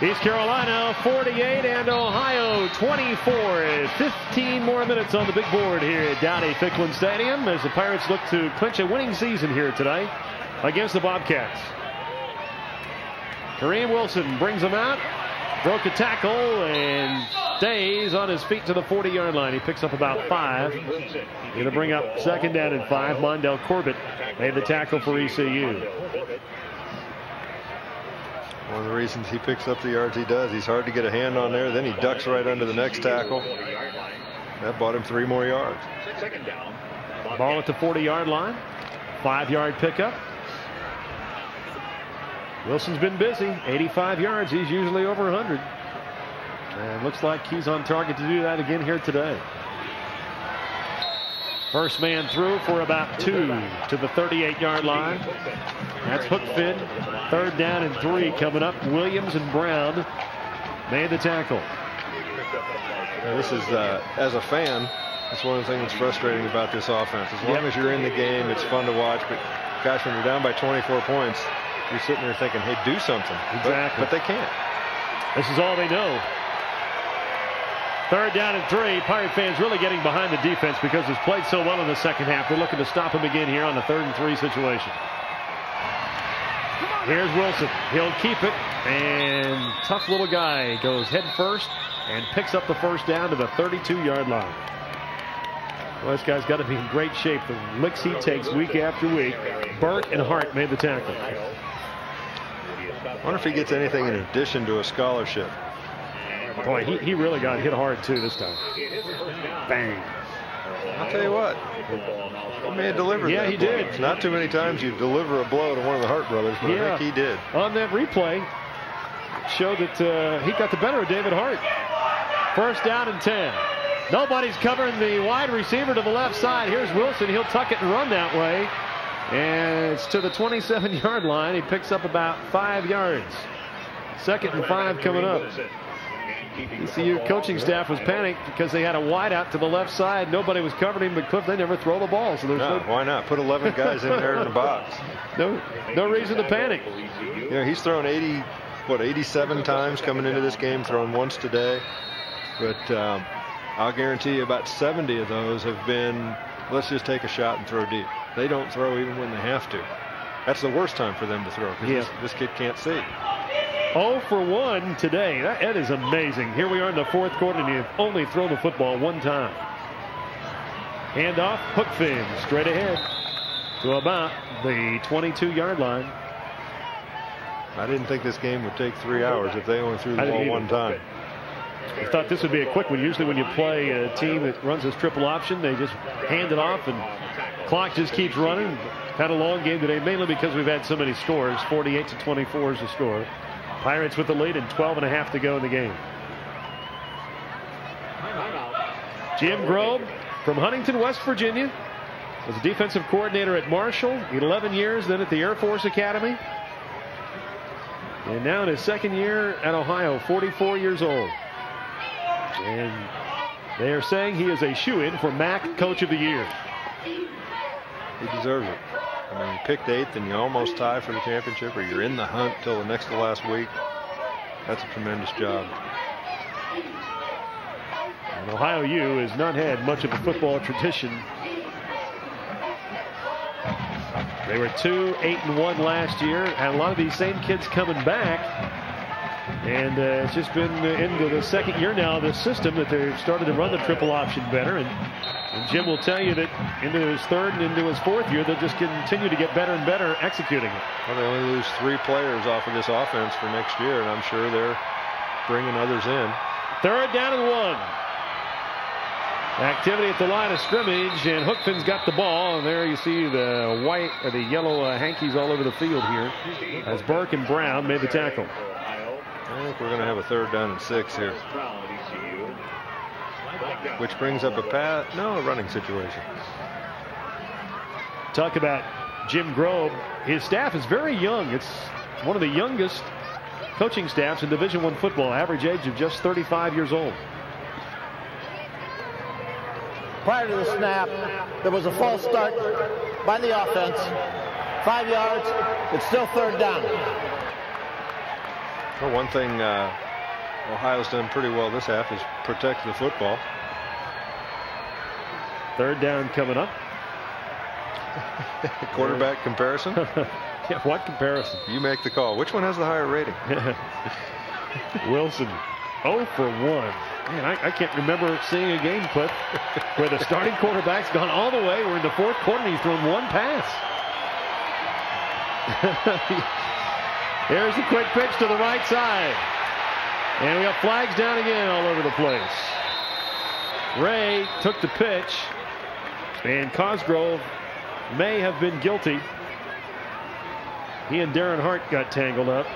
East Carolina 48 and Ohio 24. 15 more minutes on the big board here at Dowdy-Ficklin Stadium as the Pirates look to clinch a winning season here tonight against the Bobcats. Kareem Wilson brings them out, broke a tackle and stays on his feet to the 40-yard line. He picks up about 5. Going to bring up second down and 5. Mondell Corbett made the tackle for ECU. One of the reasons he picks up the yards he does, he's hard to get a hand on there. Then he ducks right under the next tackle. That bought him 3 more yards. Ball at the 40-yard line. 5-yard pickup. Wilson's been busy. 85 yards. He's usually over 100. And looks like he's on target to do that again here today. First man through for about 2 to the 38-yard line. That's hook fin. 3rd down and 3 coming up. Williams and Brown made the tackle. Now this is, as a fan, that's one of the things that's frustrating about this offense. As long as you're in the game, it's fun to watch. But gosh, when you're down by 24 points, you're sitting there thinking, hey, do something. Exactly. But they can't. This is all they know. 3rd down and 3. Pirate fans really getting behind the defense because it's played so well in the second half. They're looking to stop him again here on a 3rd and 3 situation. Here's Wilson. He'll keep it. And tough little guy goes head first and picks up the first down to the 32-yard line. Well, this guy's got to be in great shape. The licks he takes week after week. Burt and Hart made the tackle. I wonder if he gets anything in addition to a scholarship. Boy, he really got hit hard, too, this time. Bang. I'll tell you what. He may have delivered that he blow. did. It's not too many times you deliver a blow to one of the Hart brothers, but I think he did. On that replay, showed that he got the better of David Hart. 1st down and 10. Nobody's covering the wide receiver to the left side. Here's Wilson. He'll tuck it and run that way. And it's to the 27-yard line. He picks up about 5 yards. 2nd and 5 coming up. ECU coaching staff was panicked because they had a wide out to the left side. Nobody was covering him, but Cliff, they never throw the ball. So there's no, why not? Put 11 guys in there in the box. No reason to panic. You know, he's thrown 87 times coming into this game, thrown once today. But I'll guarantee you about 70 of those have been, let's just take a shot and throw deep. They don't throw even when they have to. That's the worst time for them to throw because this kid can't see. 0 for 1 today. That is amazing. Here we are in the 4th quarter, and you've only thrown the football 1 time. Handoff, hook fin, straight ahead to about the 22-yard line. I didn't think this game would take 3 hours if they only threw the ball 1 time. I thought this would be a quick one. Usually when you play a team that runs this triple option, they just hand it off and clock just keeps running. Had a long game today, mainly because we've had so many scores. 48-24 is the score. Pirates with the lead and 12.5 to go in the game. Jim Grobe from Huntington, West Virginia. Was a defensive coordinator at Marshall, 11 years, then at the Air Force Academy. And now in his 2nd year at Ohio, 44 years old. And they are saying he is a shoo-in for MAC Coach of the Year. He deserves it. I mean, you picked 8th and you almost tie for the championship, or you're in the hunt till the next to last week. That's a tremendous job. And Ohio U has not had much of a football tradition. They were 2-8-1 last year. Had a lot of these same kids coming back. And it's just been into the second year now of this system that they've started to run the triple option better. And Jim will tell you that into his third and into his fourth year, they'll just continue to get better and better executing it. Well, they only lose 3 players off of this offense for next year, and I'm sure they're bringing others in. Third down and 1. Activity at the line of scrimmage, and Hookfin's got the ball, and there you see the white or the yellow hankies all over the field here as Burke and Brown made the tackle. I think we're going to have a 3rd down and 6 here, which brings up a running situation. Talk about Jim Grove. His staff is very young. It's one of the youngest coaching staffs in Division I football. Average age of just 35 years old. Prior to the snap, there was a false start by the offense. 5 yards. It's still 3rd down. Well, one thing Ohio's done pretty well this half is protect the football. 3rd down coming up. Quarterback comparison? Yeah, what comparison? You make the call. Which one has the higher rating? Wilson, 0 for 1. Man, I can't remember seeing a game clip where the starting quarterback's gone all the way. We're in the 4th quarter and he's thrown 1 pass. Here's the quick pitch to the right side. And we got flags down again all over the place. Ray took the pitch, and Cosgrove may have been guilty. He and Darren Hart got tangled up.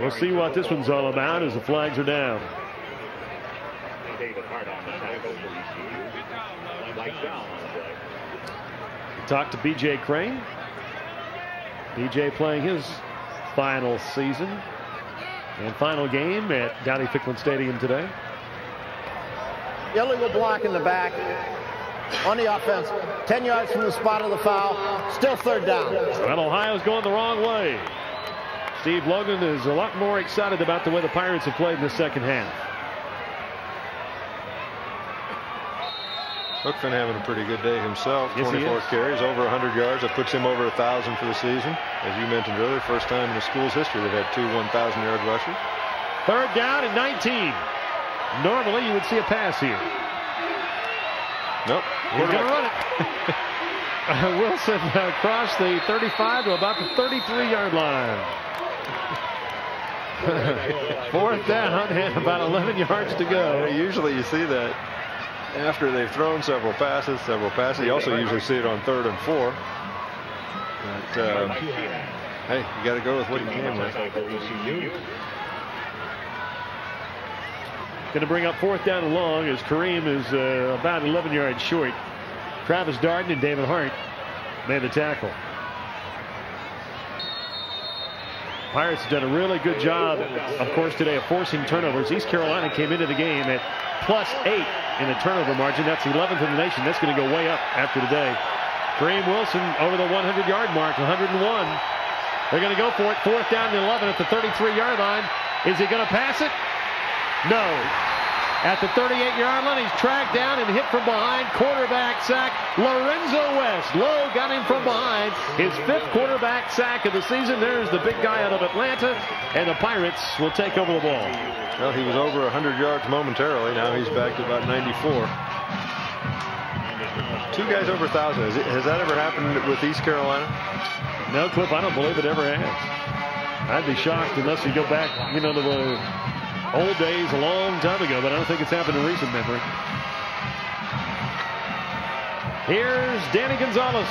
We'll see what this one's all about as the flags are down. Talk to B.J. Crane. B.J. playing his final season and final game at Downey Ficklin Stadium today. Illegal block in the back on the offense. 10 yards from the spot of the foul. Still 3rd down. Well, Ohio's going the wrong way. Steve Logan is a lot more excited about the way the Pirates have played in the second half. Hookfin having a pretty good day himself. Yes, 24 carries, over 100 yards. That puts him over 1,000 for the season. As you mentioned earlier, first time in the school's history they've had 2 1,000-yard rushers. 3rd down and 19. Normally you would see a pass here. Nope. He's going to run it. Wilson across the 35 to about the 33-yard line. 4th down and about 11 yards to go. Usually you see that after they've thrown several passes. You also usually see it on 3rd and 4. But hey, you got to go with what you can with. Going to bring up 4th down and long as Kareem is about 11 yards short. Travis Darden and David Hart made the tackle. Pirates have done a really good job, of course, today of forcing turnovers. East Carolina came into the game at +8 in the turnover margin. That's 11th in the nation. That's going to go way up after today. Kareem Wilson over the 100-yard mark, 101. They're going to go for it. 4th down and 11 at the 33-yard line. Is he going to pass it? No. At the 38-yard line, he's tracked down and hit from behind. Quarterback sack, Lorenzo West. Lowe got him from behind. His 5th quarterback sack of the season. There's the big guy out of Atlanta, and the Pirates will take over the ball. Well, he was over 100 yards momentarily. Now he's back to about 94. 2 guys over 1,000. Has that ever happened with East Carolina? No, Cliff, I don't believe it ever has. I'd be shocked unless you go back, to the old days a long time ago, but I don't think it's happened in recent memory. Here's Danny Gonzalez.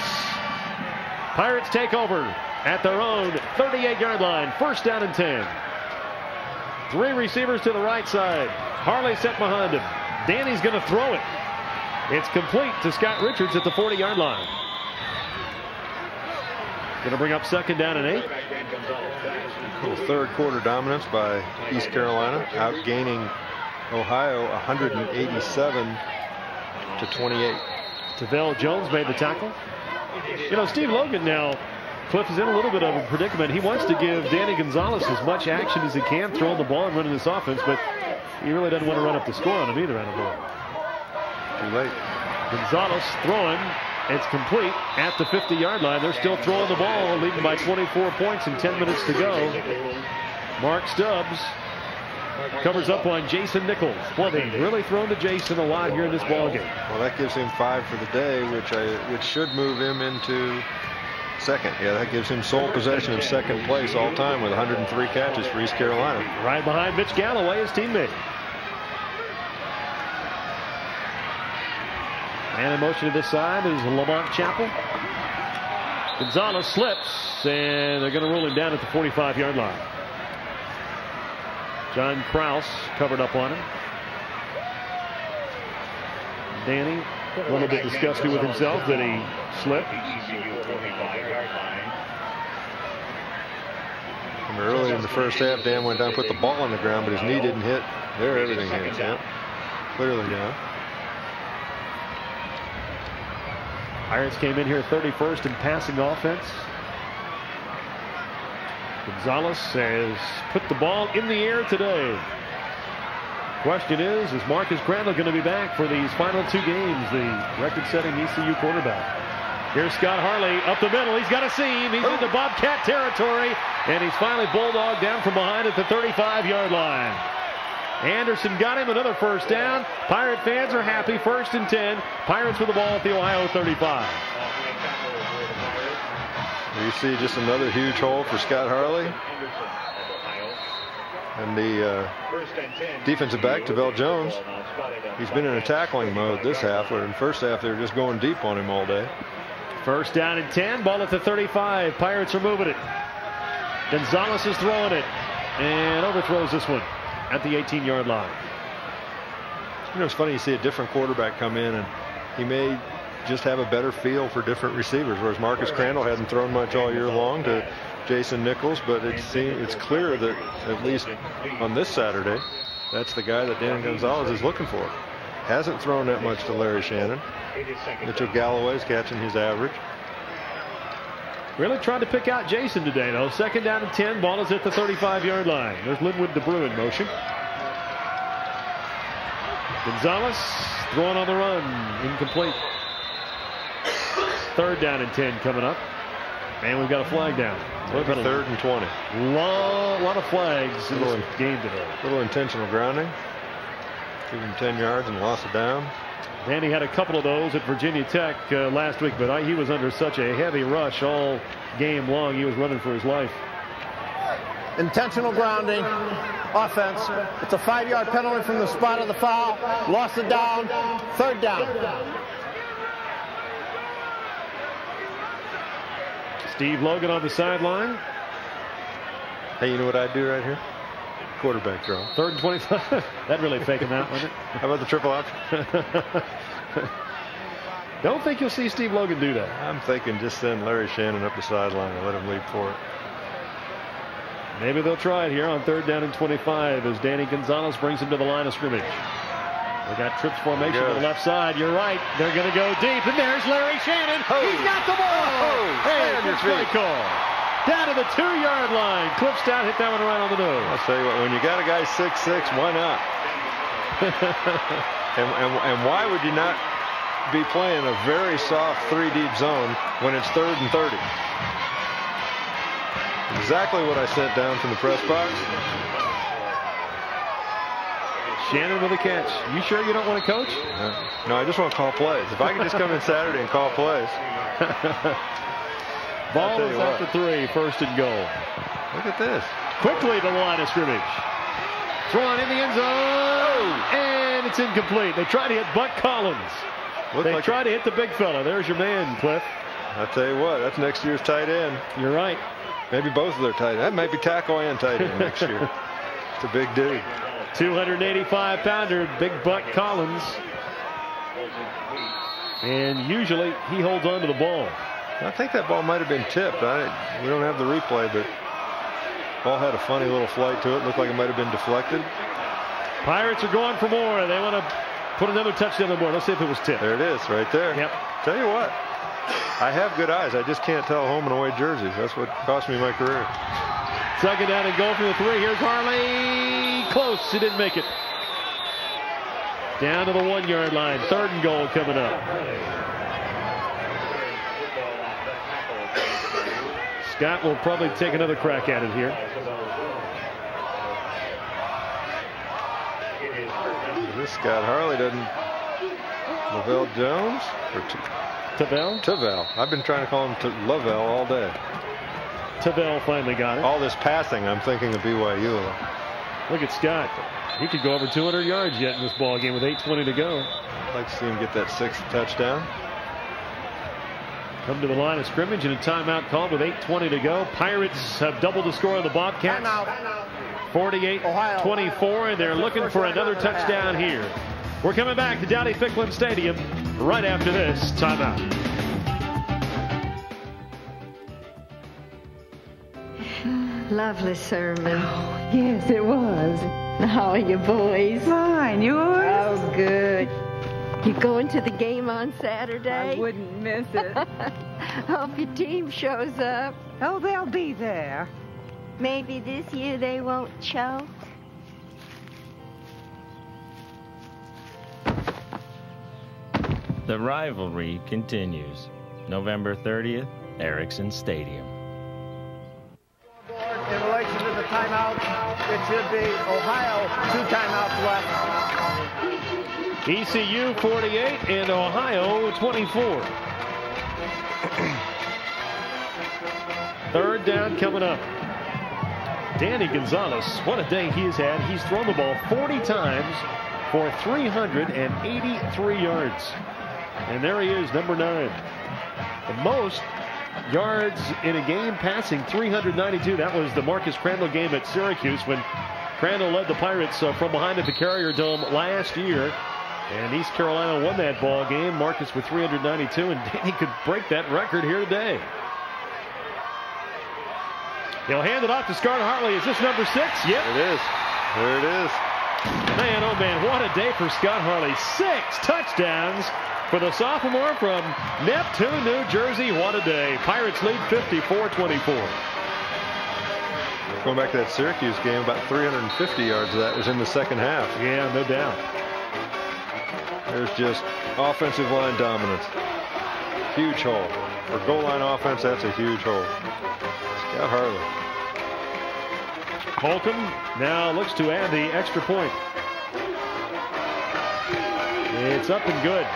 Pirates take over at their own 38-yard line. 1st down and 10. 3 receivers to the right side. Harley set behind him. Danny's going to throw it. It's complete to Scott Richards at the 40-yard line. Going to bring up 2nd down and 8. Little 3rd quarter dominance by East Carolina, outgaining Ohio 187-28. Tavell Jones made the tackle. Steve Logan now, Cliff, is in a little bit of a predicament. He wants to give Danny Gonzalez as much action as he can throwing the ball and running this offense, but he really doesn't want to run up the score on him either, I don't know. Too late. Gonzalez throwing, It's complete at the 50-yard line. They're still throwing the ball, leading by 24 points and 10 minutes to go. Mark Stubbs covers up on Jason Nichols. Boy, they've really thrown to Jason a lot here in this ball game. Well, that gives him 5 for the day, which should move him into second. Yeah, that gives him sole possession of second place all time with 103 catches for East Carolina. Right behind Mitch Galloway, his teammate. And in motion to this side is Lamont Chappell. Gonzalez slips, and they're going to rule him down at the 45-yard line. John Krause covered up on him. Danny, a little bit disgusted with himself that he slipped. Early in the first half, Dan went down and put the ball on the ground, but his knee didn't hit. There, everything hit. Yep. Clearly down. Pirates came in here 31st in passing offense. Gonzalez has put the ball in the air today. Question is Marcus Crandall going to be back for these final 2 games, the record-setting ECU quarterback? Here's Scott Harley up the middle. He's got a seam. He's into Bobcat territory, and he's finally bulldogged down from behind at the 35-yard line. Anderson got him another first down. Pirate fans are happy. 1st and 10. Pirates with the ball at the Ohio 35. You see just another huge hole for Scott Harley. And the defensive back, Tavell Jones, he's been in a tackling mode this half, where in the first half they were just going deep on him all day. 1st down and 10. Ball at the 35. Pirates are moving it. Gonzalez is throwing it and overthrows this one at the 18-yard line. You know, it's funny, you see a different quarterback come in and he may just have a better feel for different receivers, whereas Marcus Crandall hadn't thrown much all year long to Jason Nichols, but it's clear that at least on this Saturday, that's the guy that Dan Gonzalez is looking for. Hasn't thrown that much to Larry Shannon. Mitchell Galloway's catching his average. Really trying to pick out Jason today, though. 2nd down and 10. Ball is at the 35-yard line. There's Linwood DeBrew in motion. Gonzalez throwing on the run. Incomplete. 3rd down and 10 coming up. And we've got a flag down. 3rd and 20. Lot of flags in this game today. Little intentional grounding. Give him 10 yards and loss of down. Danny had a couple of those at Virginia Tech last week, but he was under such a heavy rush all game long. He was running for his life. Intentional grounding, offense. It's a 5-yard penalty from the spot of the foul. Loss of down, 3rd down. Steve Logan on the sideline. Hey, you know what I'd do right here? Quarterback draw. 3rd and 25. That really faking that, wasn't it? How about the triple option? Don't think you'll see Steve Logan do that. I'm thinking just send Larry Shannon up the sideline and let him leap for it. Maybe they'll try it here on 3rd down and 25 as Danny Gonzalez brings him to the line of scrimmage. They got trips formation to the left side. You're right. They're going to go deep, and there's Larry Shannon. Oh. He's got the ball. Hey, good play call. Down to the 2-yard line. Cliff Stout hit that one right on the nose. I'll tell you what, when you got a guy 6'6", why not? and why would you not be playing a very soft 3-deep zone when it's 3rd and 30? Exactly what I sent down from the press box. Shannon with a catch. You sure you don't want to coach? No, I just want to call plays. If I could just come in Saturday and call plays. Ball is at the 3, 1st and goal. Look at this. Quickly to the line of scrimmage. Thrown in the end zone. And it's incomplete. They tried to hit Buck Collins. They tried to hit the big fella. There's your man, Cliff. I'll tell you what, that's next year's tight end. You're right. Maybe both of their tight ends. That might be tackle and tight end next year. It's a big dude. 285-pounder, Big Buck Collins. And usually he holds on to the ball. I think that ball might have been tipped. We don't have the replay, but ball had a funny little flight to it. Looked like it might have been deflected. Pirates are going for more. They want to put another touchdown on the board. Let's see if it was tipped. There it is, right there. Yep. Tell you what, I have good eyes. I just can't tell home and away jerseys. That's what cost me my career. 2nd down and goal from the 3. Here's Harley. Close. He didn't make it. Down to the 1-yard line. 3rd and goal coming up. Scott will probably take another crack at it here. This Scott Harley doesn't. Lavelle Jones or Tavel? Tavel. I've been trying to call him Lavelle all day. Tavel finally got it. All this passing, I'm thinking of BYU. Look at Scott. He could go over 200 yards yet in this ball game with 8:20 to go. I'd like to see him get that 6th touchdown. Come to the line of scrimmage and a timeout called with 8:20 to go. Pirates have doubled the score of the Bobcats. 48-24, and they're looking for another touchdown here. We're coming back to Dowdy-Ficklin Stadium right after this timeout. Lovely sermon. Yes, it was. How are you boys? Fine. Yours? Oh, good. You going to the game on Saturday? I wouldn't miss it. Hope your team shows up. Oh, they'll be there. Maybe this year they won't choke. The rivalry continues. November 30th, Erickson Stadium. In relation to the timeout, it should be Ohio 2 timeouts left. ECU 48 and Ohio 24. Third down coming up. Danny Gonzalez, what a day he has had. He's thrown the ball 40 times for 383 yards. And there he is, number 9. The most yards in a game passing, 392. That was the Marcus Crandall game at Syracuse when Crandall led the Pirates from behind at the Carrier Dome last year. And East Carolina won that ball game. Marcus with 392, and Danny could break that record here today. He'll hand it off to Scott Hartley. Is this number 6? Yep. It is. There it is. Man, oh man, what a day for Scott Hartley. 6 touchdowns for the sophomore from Neptune, New Jersey. What a day. Pirates lead 54-24. Going back to that Syracuse game, about 350 yards of that was in the second half. Yeah, no doubt. There's just offensive line dominance. Huge hole. For goal line offense, that's a huge hole. Scott Hartley. Holcomb now looks to add the extra point. It's up and good.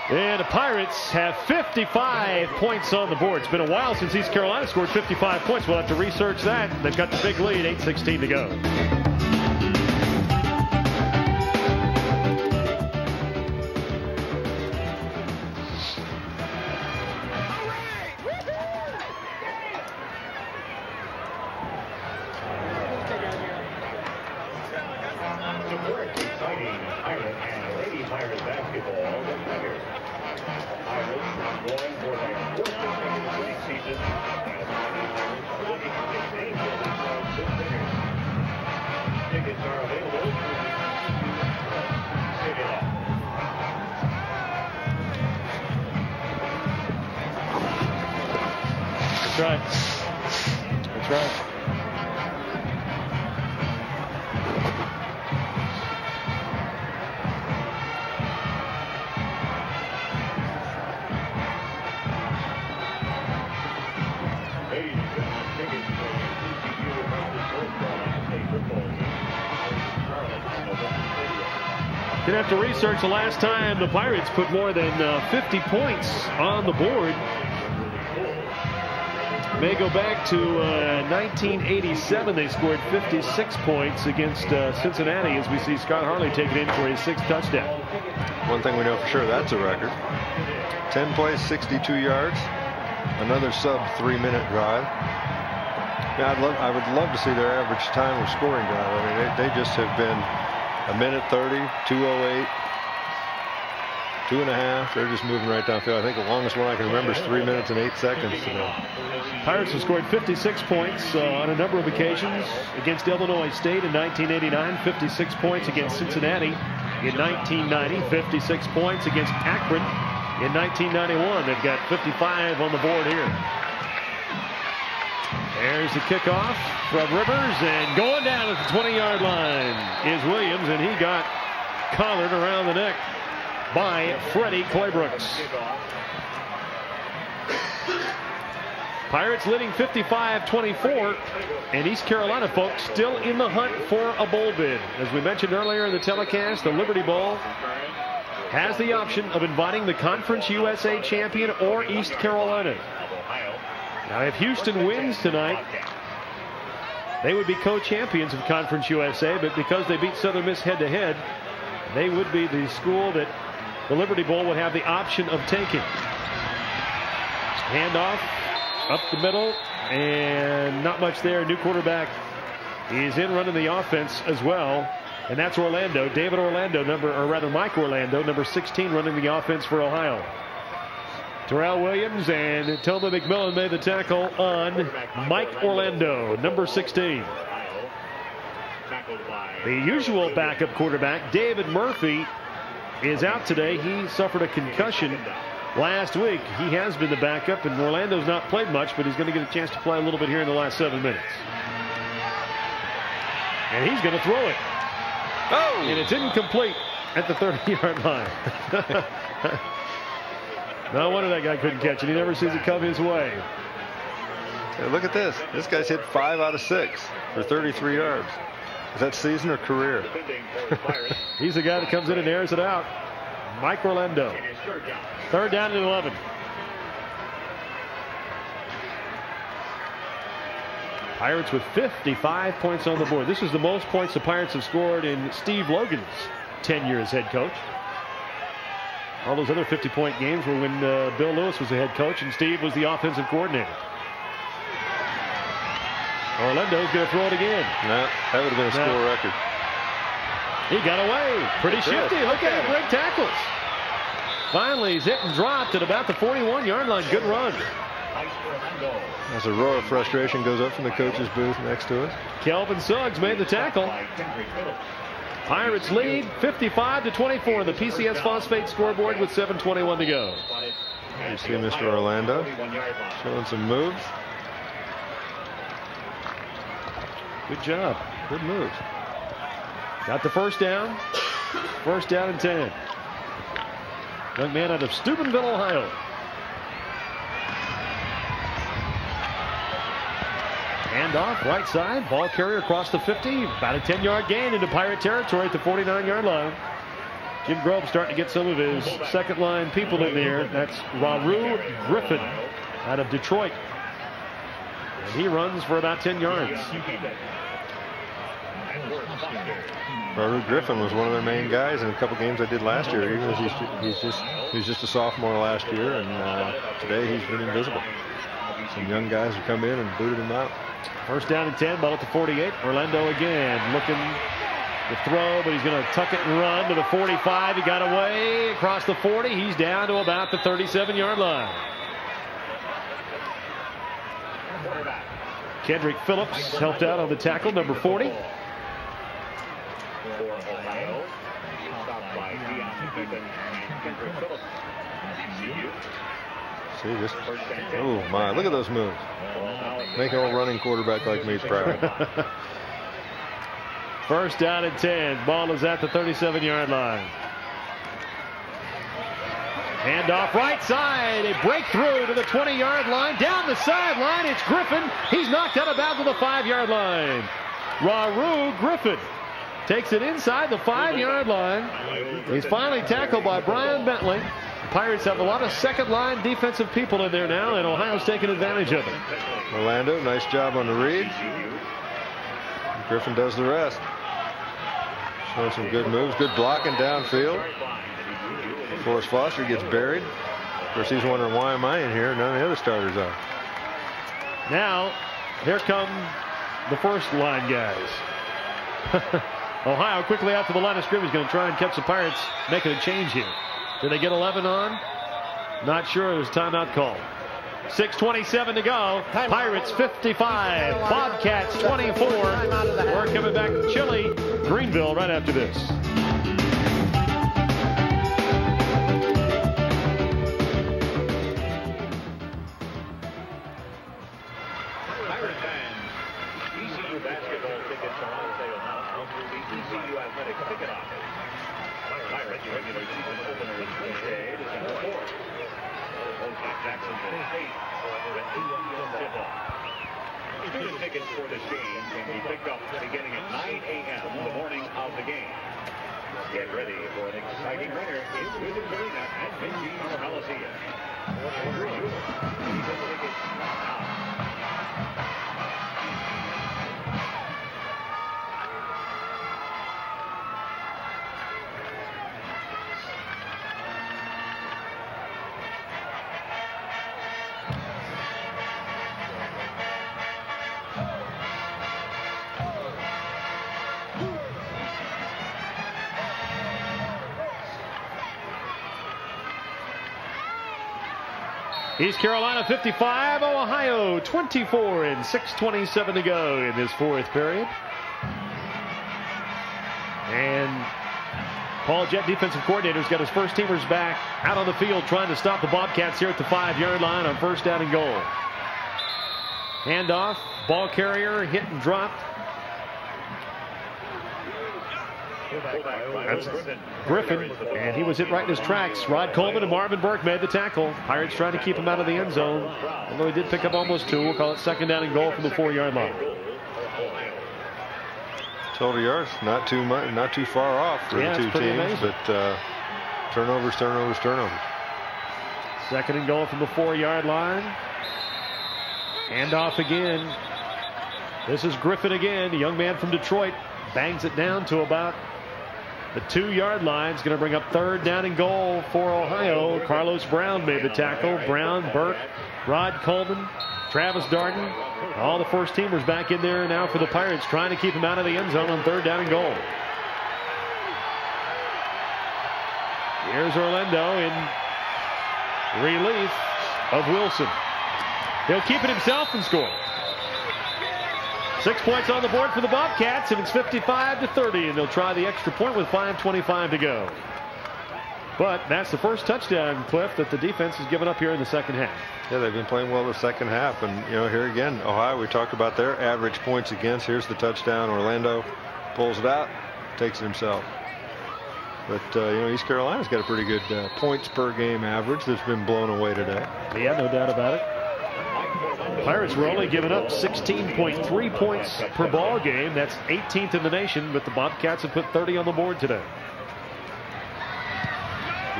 And the Pirates have 55 points on the board. It's been a while since East Carolina scored 55 points. We'll have to research that. They've got the big lead, 8:16 to go. That's right. That's right. Gonna have to research the last time the Pirates put more than 50 points on the board. May go back to 1987. They scored 56 points against Cincinnati as we see Scott Hartley take it in for his 6th touchdown. One thing we know for sure, that's a record. 10 plays, 62 yards. Another sub 3-minute drive. Yeah, I would love to see their average time of scoring drive. I mean, they just have been 1:30, 2:08, 2.5. They're just moving right downfield. I think the longest one I can remember is 3 minutes and 8 seconds. Pirates have scored 56 points on a number of occasions against Illinois State in 1989, 56 points against Cincinnati in 1990, 56 points against Akron in 1991. They've got 55 on the board here. There's the kickoff from Rivers, and going down at the 20-yard line is Williams, and he got collared around the neck by Freddie Claybrooks. Pirates leading 55-24, and East Carolina folks still in the hunt for a bowl bid. As we mentioned earlier in the telecast, the Liberty Bowl has the option of inviting the Conference USA champion or East Carolina. Now, if Houston wins tonight, they would be co-champions of Conference USA, but because they beat Southern Miss head-to-head, they would be the school that the Liberty Bowl would have the option of taking. Handoff up the middle, and not much there. New quarterback is in running the offense as well, and that's Orlando. David Orlando, Mike Orlando, number 16, running the offense for Ohio. Terrell Williams and Toma McMillan made the tackle on Mike Orlando, number 16. The usual backup quarterback, David Murphy, is out today. He suffered a concussion last week. He has been the backup, and Orlando's not played much, but he's going to get a chance to play a little bit here in the last 7 minutes. And he's going to throw it. Oh! And it's incomplete at the 30-yard line. No wonder that guy couldn't catch it. He never sees it come his way. Hey, look at this. This guy's hit 5 out of 6 for 33 yards. Is that season or career? He's the guy that comes in and airs it out. Mike Orlando. 3rd down and 11. Pirates with 55 points on the board. This is the most points the Pirates have scored in Steve Logan's tenure as head coach. All those other 50-point games were when Bill Lewis was the head coach and Steve was the offensive coordinator. Orlando's going to throw it again. No, that would have been a school record. He got away. Pretty shifty. Look at him break tackles. Finally, he's hit and dropped at about the 41-yard line. Good run. As a roar of frustration goes up from the coach's booth next to us. Kelvin Suggs made the tackle. Pirates lead 55-24 on the PCS Phosphate scoreboard with 7:21 to go. You see Mr. Orlando showing some moves. Good job. Good moves. Got the first down. 1st down and 10. Young man out of Steubenville, Ohio. Handoff, right side. Ball carrier across the 50. About a 10-yard gain into Pirate territory at the 49-yard line. Jim Grobe starting to get some of his second-line people in there. That's Raru Griffin out of Detroit. And he runs for about 10 yards. Raru Griffin was one of their main guys in a couple games I did last year. Even as he's just a sophomore last year, and today he's been invisible. Some young guys have come in and booted him out. 1st down and 10, ball at the 48. Orlando again looking to throw, but he's going to tuck it and run to the 45. He got away across the 40. He's down to about the 37-yard line. Kendrick Phillips helped out on the tackle, number 40. See, just, oh my, look at those moves. Make an old running quarterback like me proud. 1st down and 10. Ball is at the 37-yard line. Handoff right side. A breakthrough to the 20-yard line. Down the sideline, it's Griffin. He's knocked out of bounds to the 5-yard line. Raru Griffin takes it inside the 5-yard line. He's finally tackled by Brian Bentley. Pirates have a lot of second-line defensive people in there now, and Ohio's taking advantage of it. Orlando, nice job on the read. Griffin does the rest. Showing some good moves, good blocking downfield. Forrest Foster gets buried. Of course, he's wondering, why am I in here? None of the other starters are. Now, here come the first-line guys. Ohio quickly out to the line of scrimmage, going to try and catch the Pirates making a change here. Did they get 11 on? Not sure. There's a timeout call. 6:27 to go. Pirates 55. Bobcats 24. We're coming back to Chile, Greenville right after this. Pirate fans, ECU basketball tickets are on sale now through the ECU Athletics ticket office. Pirates regular season opener is Tuesday, December 4th. Jacksonville State. Student tickets for this game can be picked up beginning at 9 a.m. the morning of the game. Get ready for an exciting winner in Wizards Arena at Minji Coliseum. Season tickets now. East Carolina 55, Ohio 24, and 6:27 to go in this fourth period. And Paul Jett, defensive coordinator, has got his first teamers back out on the field trying to stop the Bobcats here at the 5-yard line on first down and goal. Handoff, ball carrier, hit and dropped. That's Griffin, and he was hit right in his tracks. Rod Coleman and Marvin Burke made the tackle. Pirates trying to keep him out of the end zone, although he did pick up almost 2. We'll call it second down and goal from the 4-yard line. Total yards, not too much, not too far off for the two teams, amazing. but turnovers. Second and goal from the 4-yard line. Handoff again. This is Griffin again, the young man from Detroit. Bangs it down to about the 2-yard line. Is going to bring up third down and goal for Ohio. Carlos Brown made the tackle. Brown, Burke, Rod Coleman, Travis Darden. All the first teamers back in there now for the Pirates, trying to keep him out of the end zone on third down and goal. Here's Orlando in relief of Wilson. He'll keep it himself and score. 6 points on the board for the Bobcats, and it's 55-30, and they'll try the extra point with 5:25 to go. But that's the first touchdown, Cliff, that the defense has given up here in the second half. Yeah, they've been playing well the second half, and here again, Ohio, we talked about their average points against. Here's the touchdown. Orlando pulls it out, takes it himself. But East Carolina's got a pretty good points per game average that's been blown away today. Yeah, no doubt about it. Pirates were only giving up 16.3 points per ball game. That's 18th in the nation, but the Bobcats have put 30 on the board today.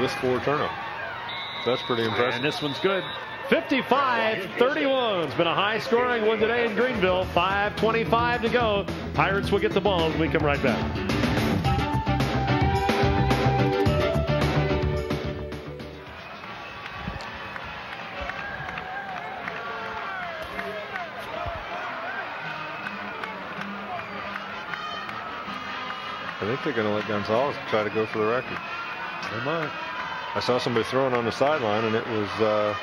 With 4 turnovers. That's pretty impressive. And this one's good. 55-31. It's been a high-scoring one today in Greenville. 5:25 to go. Pirates will get the ball when we come right back. I think they're going to let Gonzalez try to go for the record. They might. I saw somebody throwing on the sideline, and it was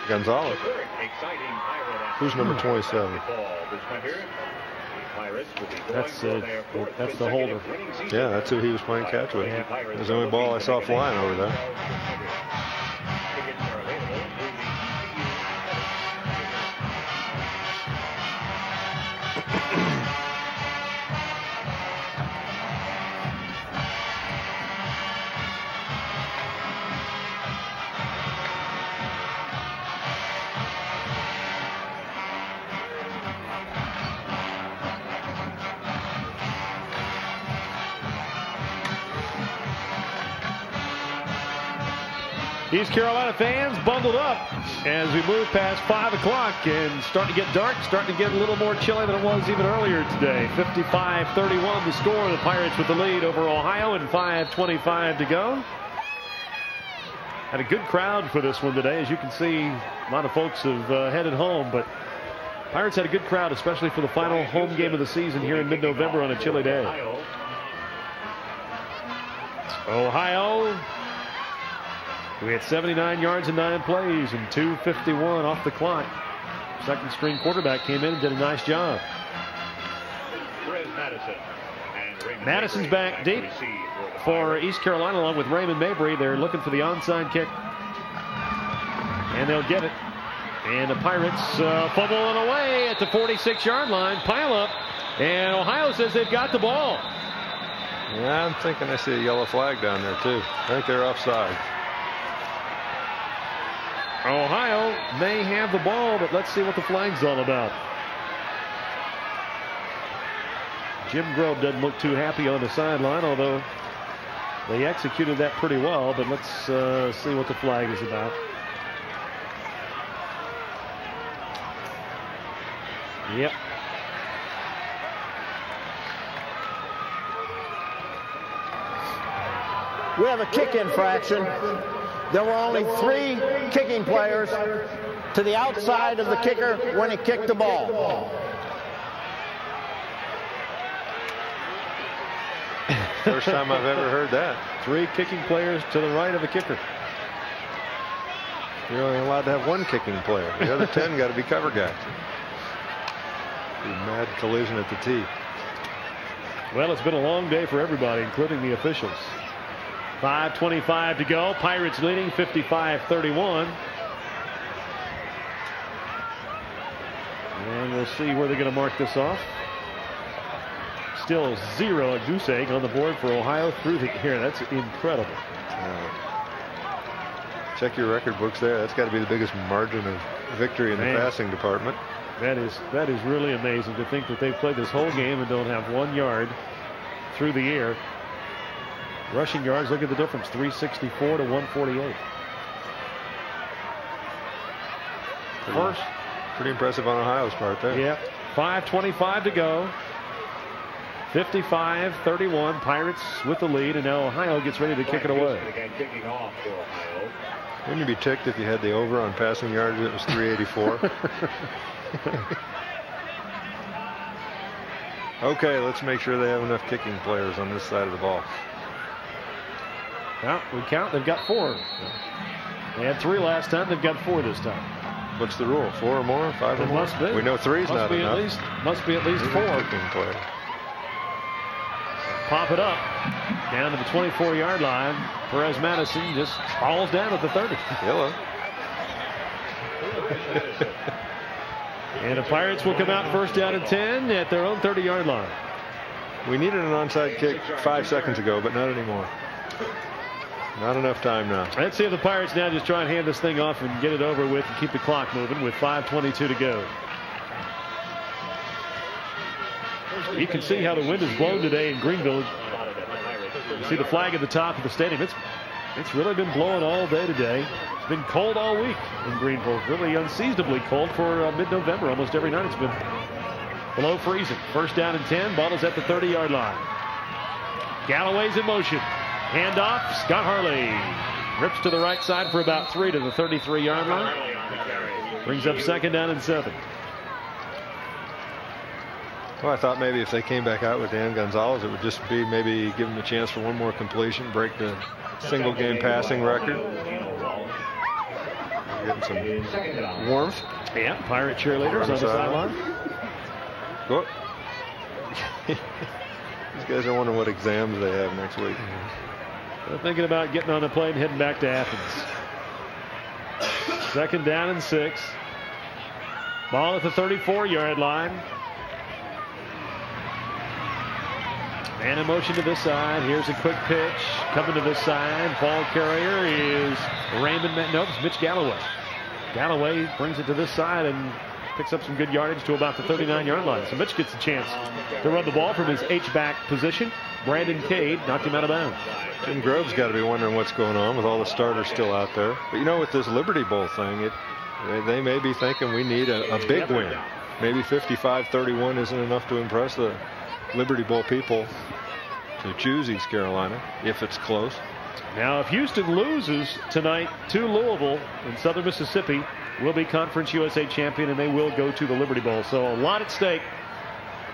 Gonzalez. Who's number 27? That's the holder. Yeah, that's who he was playing catch with. It was the only ball I saw flying over there. East Carolina fans bundled up as we move past 5 o'clock and starting to get dark, starting to get a little more chilly than it was even earlier today. 55-31 the score. The Pirates with the lead over Ohio and 5:25 to go. Had a good crowd for this one today. As you can see, a lot of folks have headed home, but Pirates had a good crowd, especially for the final home game of the season here in mid-November on a chilly day. Ohio, we had 79 yards and 9 plays and 2:51 off the clock. Second string quarterback came in and did a nice job. Madison's back deep for East Carolina along with Raymond Mabry. They're looking for the onside kick, and they'll get it. And the Pirates fumble it away at the 46-yard line. Pile up, and Ohio says they've got the ball. Yeah, I'm thinking I see a yellow flag down there too. I think they're offside. Ohio may have the ball, but let's see what the flag's all about. Jim Grove doesn't look too happy on the sideline, although they executed that pretty well. But let's see what the flag is about. Yep. We have a kick infraction. There were only 3 kicking players to the outside of the kicker when he kicked the ball. First time I've ever heard that. 3 kicking players to the right of the kicker. You're only allowed to have 1 kicking player. The other 10 got to be cover guys. Be mad collision at the tee. Well, it's been a long day for everybody, including the officials. 5:25 to go. Pirates leading 55-31. And we'll see where they're going to mark this off. Still 0 a goose egg on the board for Ohio through the air. That's incredible. Check your record books there. That's got to be the biggest margin of victory in the passing department. That is really amazing to think that they've played this whole game and don't have 1 yard through the air. Rushing yards, look at the difference, 364 to 148. Pretty impressive on Ohio's part there. Yep. 5:25 to go. 55-31. Pirates with the lead, and now Ohio gets ready to kick it away. Wouldn't you be ticked if you had the over on passing yards? It was 384. Okay, let's make sure they have enough kicking players on this side of the ball. Well, we count. They've got 4. They had 3 last time. They've got 4 this time. What's the rule? 4 or more? 5 or more? Must be. We know 3's not enough. Must be at least 4. Kicking players. Pop it up down to the 24-yard line. Perez Madison just falls down at the 30. Yellow. And the Pirates will come out first down and 10 at their own 30-yard line. We needed an onside kick 5 seconds ago, but not anymore. Not enough time now. Let's see if the Pirates now just try and hand this thing off and get it over with and keep the clock moving with 5:22 to go. You can see how the wind has blown today in Greenville. You see the flag at the top of the stadium. It's really been blowing all day today. It's been cold all week in Greenville. Really unseasonably cold for mid-November. Almost every night it's been below freezing. First down and 10. Ball is at the 30-yard line. Galloway's in motion. Handoff. Scott Harley rips to the right side for about 3 to the 33-yard line. Brings up second down and 7. Well, I thought maybe if they came back out with Dan Gonzalez, it would just be maybe give him a chance for one more completion, break the single game passing record. Getting some warmth. Yeah, Pirate cheerleaders on the sideline. Go. These guys are wondering what exams they have next week. They're thinking about getting on a plane and heading back to Athens. Second down and 6. Ball at the 34-yard line. Man in motion to this side. Here's a quick pitch. Coming to this side. Ball carrier is Raymond. No, it's Mitch Galloway. Galloway brings it to this side and picks up some good yardage to about the 39-yard line. So Mitch gets a chance to run the ball from his H-back position. Brandon Cade knocked him out of bounds. Jim Grove's got to be wondering what's going on with all the starters still out there. But you know, with this Liberty Bowl thing, they may be thinking we need a big win. Maybe 55-31 isn't enough to impress the Liberty Bowl people to choose East Carolina if it's close. Now, if Houston loses tonight to Louisville in Southern Mississippi, will be Conference USA champion, and they will go to the Liberty Bowl. So a lot at stake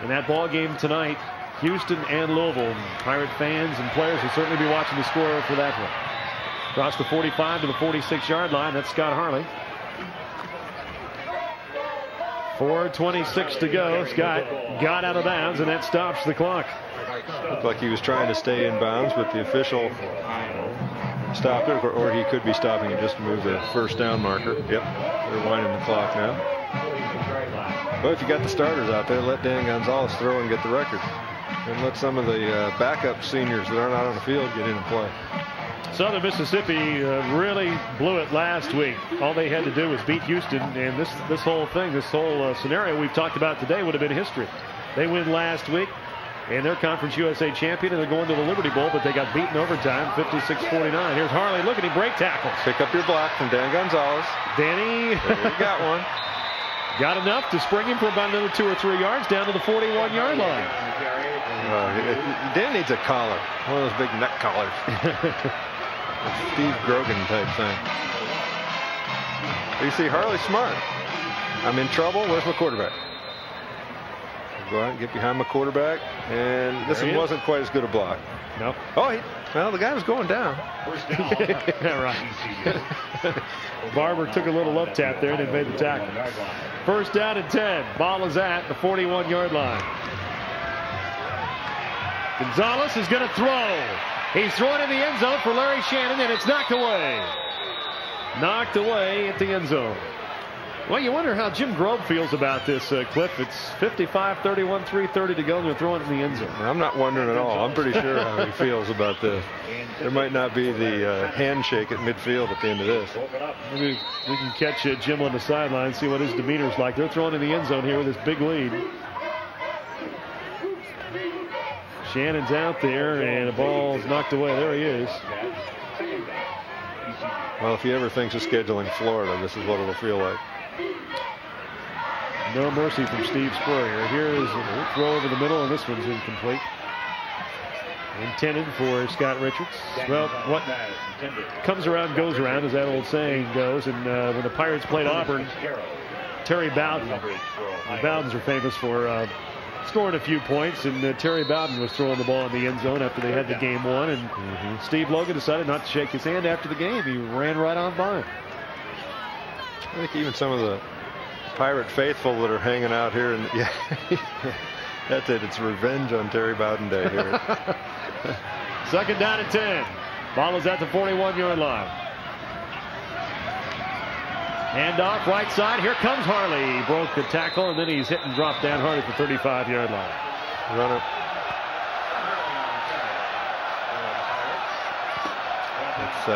in that ball game tonight. Houston and Louisville. Pirate fans and players will certainly be watching the score for that one. Across the 45 to the 46-yard line. That's Scott Harley. 4:26 to go. Scott got out of bounds, and that stops the clock. Looked like he was trying to stay in bounds, but the official stopped it, or he could be stopping it just to move the first down marker. Yep, they're winding the clock now. But if you got the starters out there, let Dan Gonzalez throw and get the record. And let some of the backup seniors that aren't out on the field get in and play. Southern Mississippi really blew it last week. All they had to do was beat Houston, and this whole thing, this whole scenario we've talked about today would have been history. They win last week, and they're Conference USA champion, and they're going to the Liberty Bowl, but they got beaten overtime, 56-49. Here's Harley. Look at him break tackles. Pick up your block from Dan Gonzalez. Danny. You got one. Got enough to spring him for about another 2 or 3 yards down to the 41-yard line. Dan needs a collar, one of those big neck collars. Steve Grogan type thing. You see, Harley smart. I'm in trouble. Where's my quarterback? Go out and get behind my quarterback, and this one wasn't quite as good a block. Nope. Oh, well, the guy was going down. Right. Barber took a little up tap there and it made the tackle. First down and 10. Ball is at the 41-yard line. Gonzalez is going to throw. He's throwing in the end zone for Larry Shannon, and it's knocked away. Knocked away at the end zone. Well, you wonder how Jim Grove feels about this, Cliff. It's 55-31, 3:30 to go, and they're throwing it in the end zone. I'm not wondering at all. I'm pretty sure how he feels about this. There might not be the handshake at midfield at the end of this. Maybe we can catch Jim on the sideline and see what his demeanor's like. They're throwing in the end zone here with this big lead. Shannon's out there, and the ball's knocked away. There he is. Well, if he ever thinks of scheduling Florida, this is what it'll feel like. No mercy from Steve Spurrier. Here's a throw over the middle, and this one's incomplete. Intended for Scott Richards. Well, what comes around goes around, as that old saying goes. And when the Pirates played Auburn, Terry Bowden. The Bowdens are famous for scoring a few points, and Terry Bowden was throwing the ball in the end zone after they had the game won, and Steve Logan decided not to shake his hand after the game. He ran right on by him. I think even some of the Pirate faithful that are hanging out here, and yeah, that's it. It's revenge on Terry Bowden Day here. Second down and 10. Ball is at the 41-yard line. Handoff right side. Here comes Harley. He broke the tackle, and then he's hit and dropped down hard at the 35-yard line. Run it. It's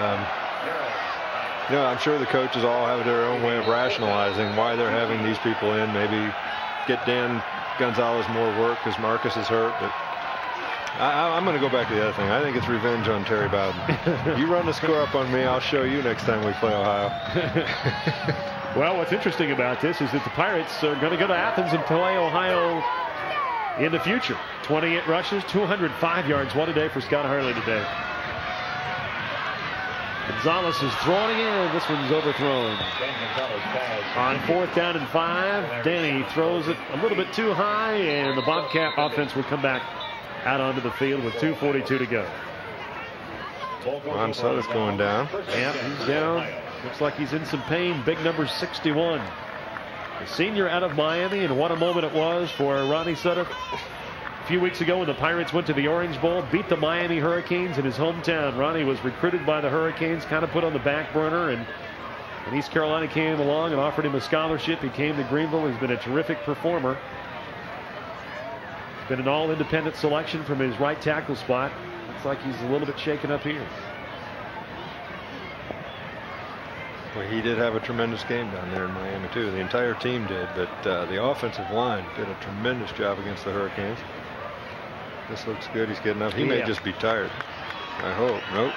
you know, I'm sure the coaches all have their own way of rationalizing why they're having these people in. Maybe get Dan Gonzalez more work because Marcus is hurt. But I'm going to go back to the other thing. I think it's revenge on Terry Bowden. You run the score up on me, I'll show you next time we play Ohio. Well, what's interesting about this is that the Pirates are going to go to Athens and play Ohio in the future. 28 rushes, 205 yards. What a day for Scott Harley today. Gonzalez is throwing in. This one's overthrown. On fourth down and 5, Danny throws it a little bit too high, and the Bobcat offense will come back out onto the field with 2:42 to go. Ron Sutter's going down. Yeah, he's down. Looks like he's in some pain. Big number 61. The senior out of Miami, and what a moment it was for Ronnie Sutter. A few weeks ago when the Pirates went to the Orange Bowl, beat the Miami Hurricanes in his hometown. Ronnie was recruited by the Hurricanes, kind of put on the back burner, and East Carolina came along and offered him a scholarship. He came to Greenville. He's been a terrific performer. Been an all-independent selection from his right tackle spot. Looks like he's a little bit shaken up here. Well, he did have a tremendous game down there in Miami, too. The entire team did, but the offensive line did a tremendous job against the Hurricanes. This looks good. He's getting up. He may just be tired. I hope. Nope.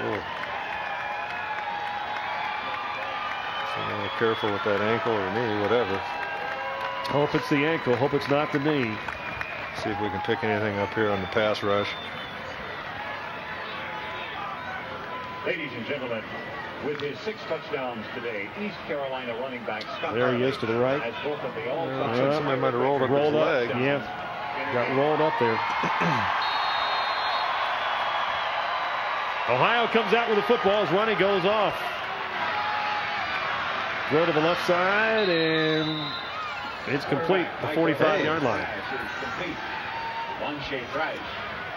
Oh. So careful with that ankle or knee, whatever. Hope it's the ankle. Hope it's not the knee. See if we can pick anything up here on the pass rush. Ladies and gentlemen, with his 6 touchdowns today, East Carolina running back Scott there he is to the right. has both of the somebody might have rolled up his leg. Yeah. Got rolled up there. Ohio comes out with the football as Ronnie goes off. Throw to the left side, and it's complete. The 45-yard line.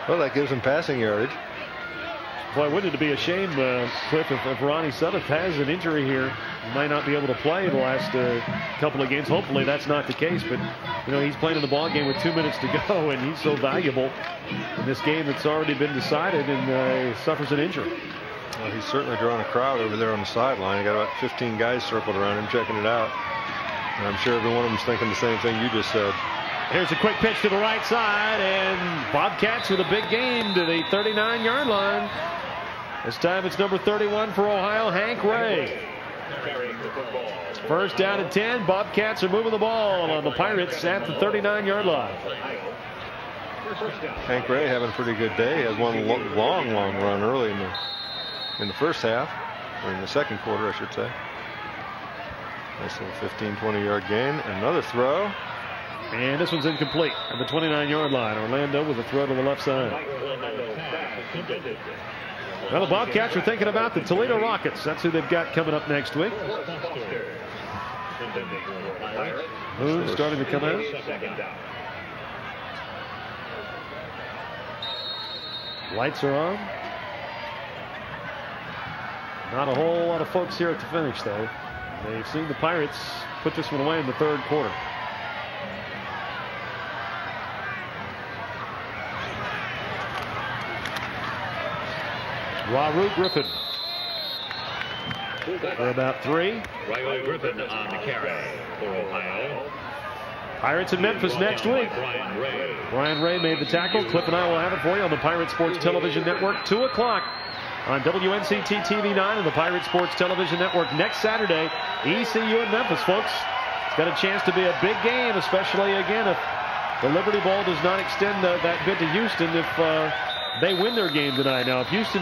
Well, that gives him passing yardage. Boy, wouldn't it be a shame, Cliff, if Ronnie Sutter has an injury here? He might not be able to play the last couple of games. Hopefully that's not the case, but you know, he's playing in the ball game with 2 minutes to go, and he's so valuable in this game that's already been decided, and he suffers an injury. Well, he's certainly drawing a crowd over there on the sideline. He got about 15 guys circled around him checking it out. And I'm sure every one of them's thinking the same thing you just said. Here's a quick pitch to the right side, and Bobcats with a big gain to the 39-yard line. This time it's number 31 for Ohio, Hank Ray. First down and 10. Bobcats are moving the ball on the Pirates at the 39-yard line. Hank Ray having a pretty good day. He had one long run early in the first half, or in the second quarter, I should say. Nice little 15-20-yard gain. Another throw. And this one's incomplete at the 29-yard line. Orlando with a throw to the left side. Well, the Bobcats are thinking about the Toledo Rockets. That's who they've got coming up next week. Moon starting to come out. Lights are on. Not a whole lot of folks here at the finish, though. They've seen the Pirates put this one away in the third quarter. Raru Griffin for about 3. Raru Griffin on the carry for Ohio. Pirates in Memphis next week. Brian Ray made the tackle. Cliff and I will have it for you on the Pirate Sports Television Network, 2 o'clock on WNCT TV 9 and the Pirate Sports Television Network next Saturday. ECU in Memphis, folks. It's got a chance to be a big game, especially again if the Liberty Bowl does not extend that bid to Houston. If they win their game tonight. Now, if Houston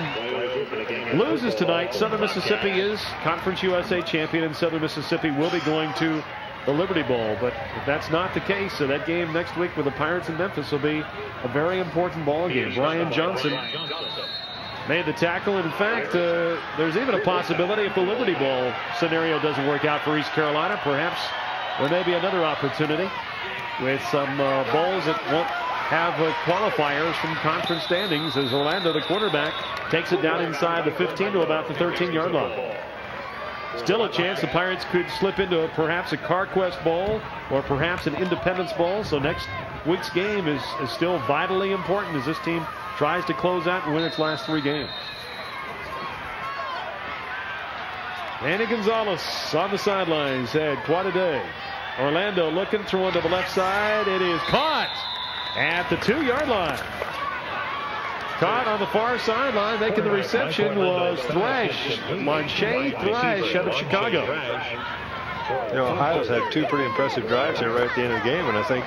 loses tonight, Southern Mississippi is Conference USA champion, and Southern Mississippi will be going to the Liberty Bowl. But if that's not the case, so that game next week with the Pirates in Memphis will be a very important ball game. Brian Johnson made the tackle. In fact, there's even a possibility if the Liberty Bowl scenario doesn't work out for East Carolina, perhaps there may be another opportunity with some bowls that won't have qualifiers from conference standings as Orlando, the quarterback, takes it down inside the 15 to about the 13-yard line. Still a chance the Pirates could slip into perhaps a CarQuest Bowl or perhaps an Independence Bowl. So next week's game is still vitally important as this team tries to close out and win its last 3 games. Manny Gonzalez on the sidelines had quite a day. Orlando looking, throwing to the left side. It is caught at the 2-yard line. Caught on the far sideline, making the reception was Thresh. Monche Thresh out of Chicago. You know, Ohio's had 2 pretty impressive drives here right at the end of the game, and I think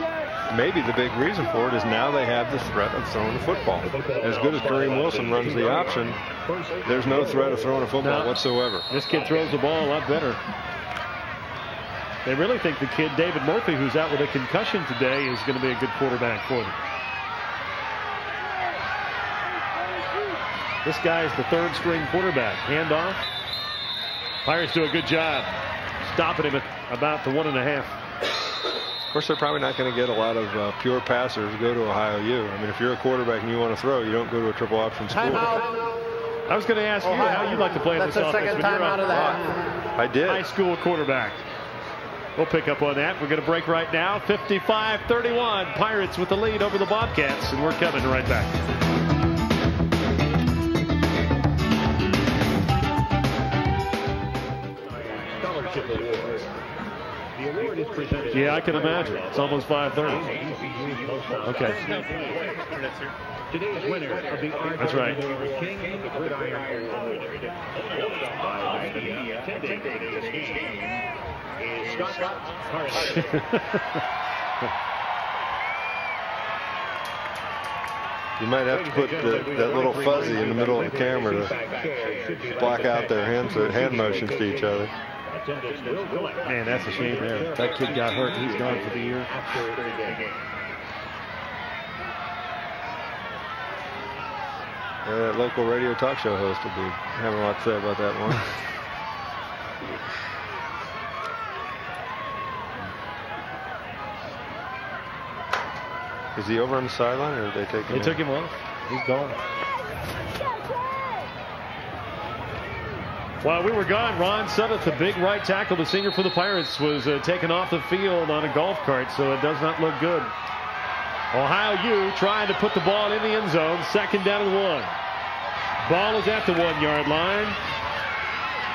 maybe the big reason for it is now they have the threat of throwing the football. As good as Kareem Wilson runs the option, there's no threat of throwing a football whatsoever. This kid throws the ball a lot better. They really think the kid, David Murphy, who's out with a concussion today, is going to be a good quarterback for them. This guy is the 3rd-string quarterback. Handoff. Pirates do a good job stopping him at about the 1.5. Of course, they're probably not going to get a lot of pure passers go to Ohio U. I mean, if you're a quarterback and you want to throw, you don't go to a triple option school. I was going to ask you how you'd like to play in this offense. That's the second time out of the half. I did. High school quarterback. We'll pick up on that. We're going to break right now. 55-31. Pirates with the lead over the Bobcats, and we're coming right back. Yeah, I can imagine. It's almost 5:30. Okay. Today's winner of the That's right. King of the Gridiron Award. Attending this game is Scott Carson. You might have to put that little fuzzy in the middle of the camera to block out their hand motions to each other. Man, that's a shame there. That kid got hurt. He's gone for the year. That local radio talk show host will be having a lot to say about that one. Is he over on the sideline, or did they take him? They took him off. He's gone. While we were gone, Ron Sutteth, the big right tackle, the senior for the Pirates, was taken off the field on a golf cart, so it does not look good. Ohio U trying to put the ball in the end zone. 2nd down and 1. Ball is at the 1-yard line.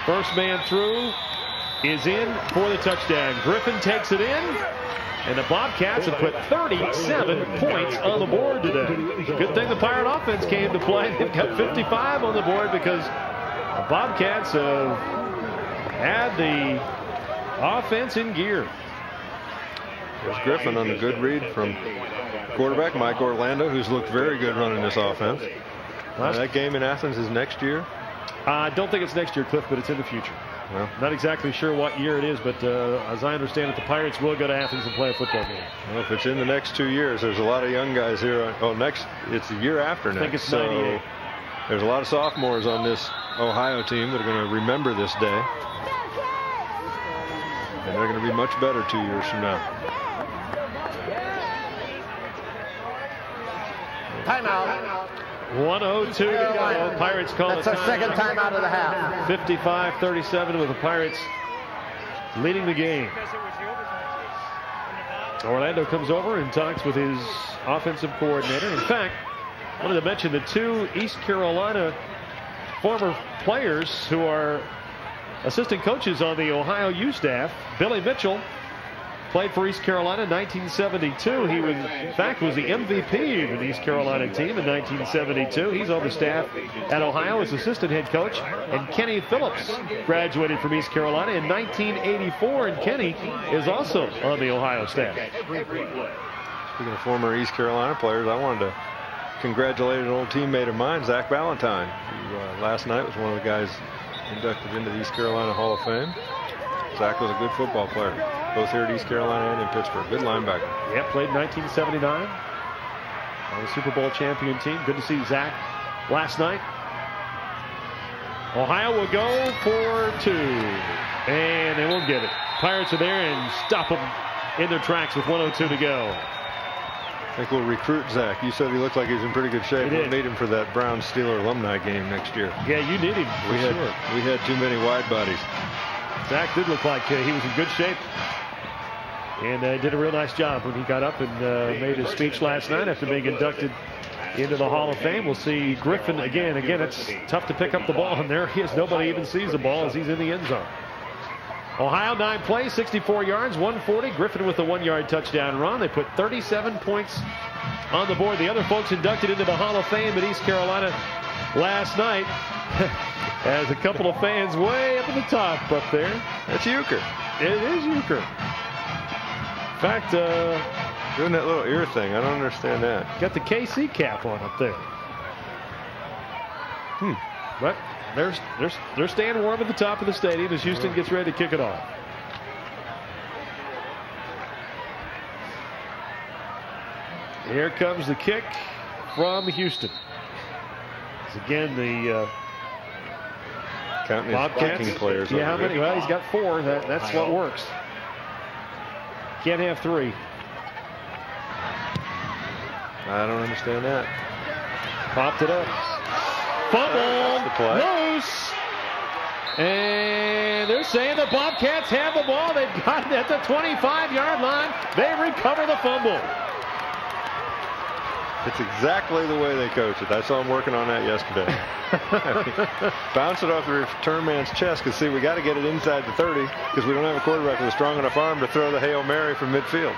First man through is in for the touchdown. Griffin takes it in, and the Bobcats have put 37 points on the board today. Good thing the Pirate offense came to play. They've got 55 on the board because the Bobcats have had the offense in gear. There's Griffin on the good read from quarterback Mike Orlando, who's looked very good running this offense. That game in Athens is next year? I don't think it's next year, Cliff, but it's in the future. Well, not exactly sure what year it is, but as I understand it, the Pirates will go to Athens and play a football game. Well, if it's in the next 2 years, there's a lot of young guys here. Oh, it's the year after next. I think it's 98. So there's a lot of sophomores on this Ohio team that are going to remember this day. And they're going to be much better 2 years from now. Timeout. 1:02 to go. Pirates call it. That's our second timeout of the half. 55-37 with the Pirates leading the game. Orlando comes over and talks with his offensive coordinator. In fact, I wanted to mention the 2 East Carolina former players who are assistant coaches on the Ohio U staff. Billy Mitchell played for East Carolina in 1972. He was, in fact, was the MVP of the East Carolina team in 1972. He's on the staff at Ohio as assistant head coach. And Kenny Phillips graduated from East Carolina in 1984, and Kenny is also on the Ohio staff. Speaking of former East Carolina players, I wanted to congratulate an old teammate of mine, Zach Ballantyne, who last night was one of the guys inducted into the East Carolina Hall of Fame. Zach was a good football player, both here at East Carolina and in Pittsburgh. Good linebacker. Yeah, played in 1979 on the Super Bowl champion team. Good to see Zach last night. Ohio will go for 2, and they won't get it. Pirates are there and stop them in their tracks with 1:02 to go. I think we'll recruit Zach. You said he looked like he's in pretty good shape. We'll need him for that Brown-Steeler alumni game next year. Yeah, you need him. We had too many wide bodies. Zach did look like he was in good shape, and did a real nice job when he got up and made his speech last night after being inducted into the Hall of Fame. We'll see Griffin again. Again, it's tough to pick up the ball, and there he is. Nobody even sees the ball as he's in the end zone. Ohio 9 plays, 64 yards, 140. Griffin with a 1-yard touchdown run. They put 37 points on the board. The other folks inducted into the Hall of Fame at East Carolina last night. As a couple of fans way up at the top up there. That's Euchre. It is Euchre. In fact, doing that little ear thing, I don't understand that. Got the KC cap on up there. But they're staying warm at the top of the stadium as Houston gets ready to kick it off. Here comes the kick from Houston. It's again the counting Bobcats. His players. Yeah, how many? Well, he's got 4. That's what works. Can't have 3. I don't understand that. Popped it up. Fumble. Loose. And they're saying the Bobcats have the ball. They've got it at the 25-yard line. They recover the fumble. It's exactly the way they coach it. I saw him working on that yesterday. Bounce it off the return man's chest, because see, we got to get it inside the 30 because we don't have a quarterback with a strong enough arm to throw the Hail Mary from midfield.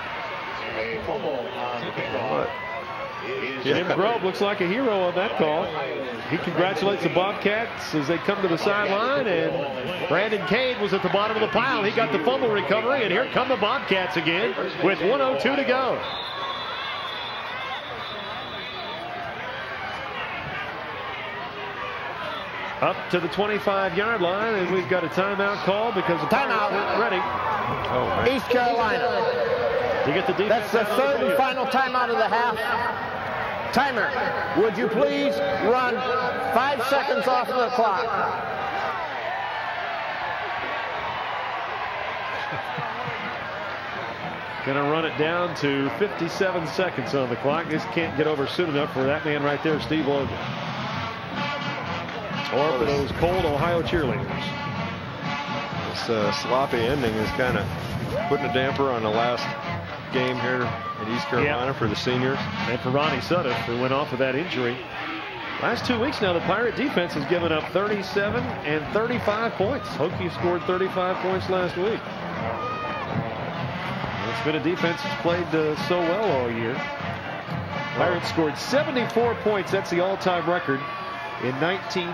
Jim Grove looks like a hero on that call. He congratulates the Bobcats as they come to the sideline, and Brandon Cade was at the bottom of the pile. He got the fumble recovery, and here come the Bobcats again with 1:02 to go. Up to the 25-yard line, and we've got a timeout call because the Pirates weren't ready. East Carolina. You get the defense. That's the third and final timeout of the half. Timer, would you please run 5 seconds off of the clock? Going to run it down to 57 seconds on the clock. This can't get over soon enough for that man right there, Steve Logan. Or for those cold Ohio cheerleaders. This sloppy ending is kind of putting a damper on the last game here at East Carolina for the seniors. And for Ronnie Sudduth, who went off with that injury Last 2 weeks now, the Pirate defense has given up 37 and 35 points. Hokie scored 35 points last week. It's been a defense that's played so well all year. Pirates scored 74 points. That's the all-time record in 19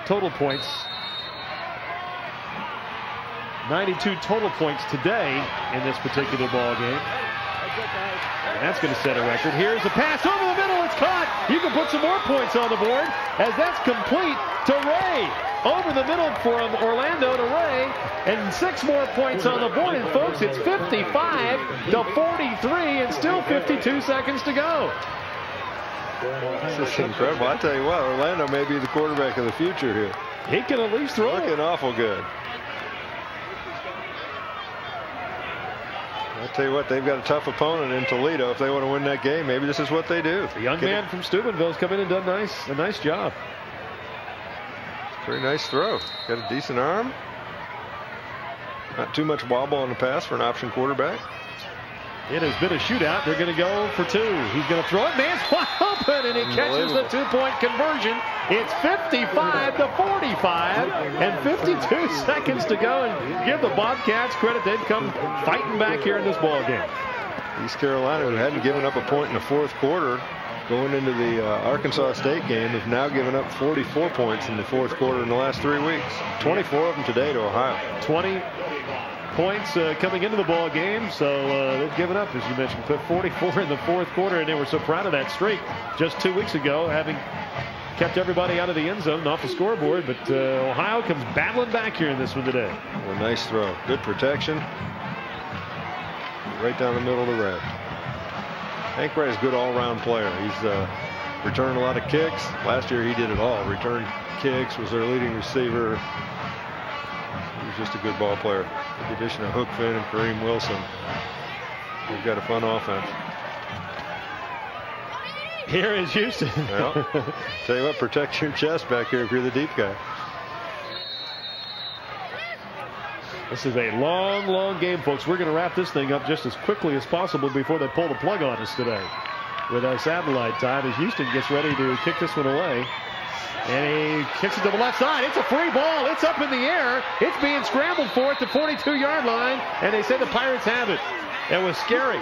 total points. 92 total points today in this particular ball game. And that's going to set a record. Here's the pass over the middle. It's caught. You can put some more points on the board as that's complete to Ray. Over the middle from Orlando to Ray, and 6 more points on the board. And folks, it's 55 to 43, and still 52 seconds to go. This is incredible. I tell you what, Orlando may be the quarterback of the future here. He can at least throw. Looking awful good. I tell you what, they've got a tough opponent in Toledo. If they want to win that game, maybe this is what they do. The young man from Steubenville's come in and done a nice job. Very nice throw. Got a decent arm. Not too much wobble on the pass for an option quarterback. It has been a shootout. They're going to go for 2. He's going to throw it. Man's wide open, and he catches the 2-point conversion. It's 55 to 45, and 52 seconds to go. And give the Bobcats credit. They've come fighting back here in this ball game. East Carolina, who hadn't given up a point in the 4th quarter, going into the Arkansas State game, have now given up 44 points in the 4th quarter in the last 3 weeks. 24 of them today to Ohio. 20 points coming into the ball game, so they've given up, as you mentioned, put 44 in the 4th quarter, and they were so proud of that streak just 2 weeks ago, having kept everybody out of the end zone and off the scoreboard. But Ohio comes battling back here in this one today. Well, nice throw. Good protection. Right down the middle of the red. Hank Wright is a good all-around player. He's returned a lot of kicks. Last year he did it all. Returned kicks, was their leading receiver. He was just a good ball player. With the addition of Hook Finn and Kareem Wilson, they've got a fun offense. Here is Houston. Well, tell you what, protect your chest back here if you're the deep guy. This is a long, long game, folks. We're going to wrap this thing up just as quickly as possible before they pull the plug on us today with our satellite time as Houston gets ready to kick this one away. And he kicks it to the left side. It's a free ball. It's up in the air. It's being scrambled for at the 42-yard line. And they say the Pirates have it. It was scary.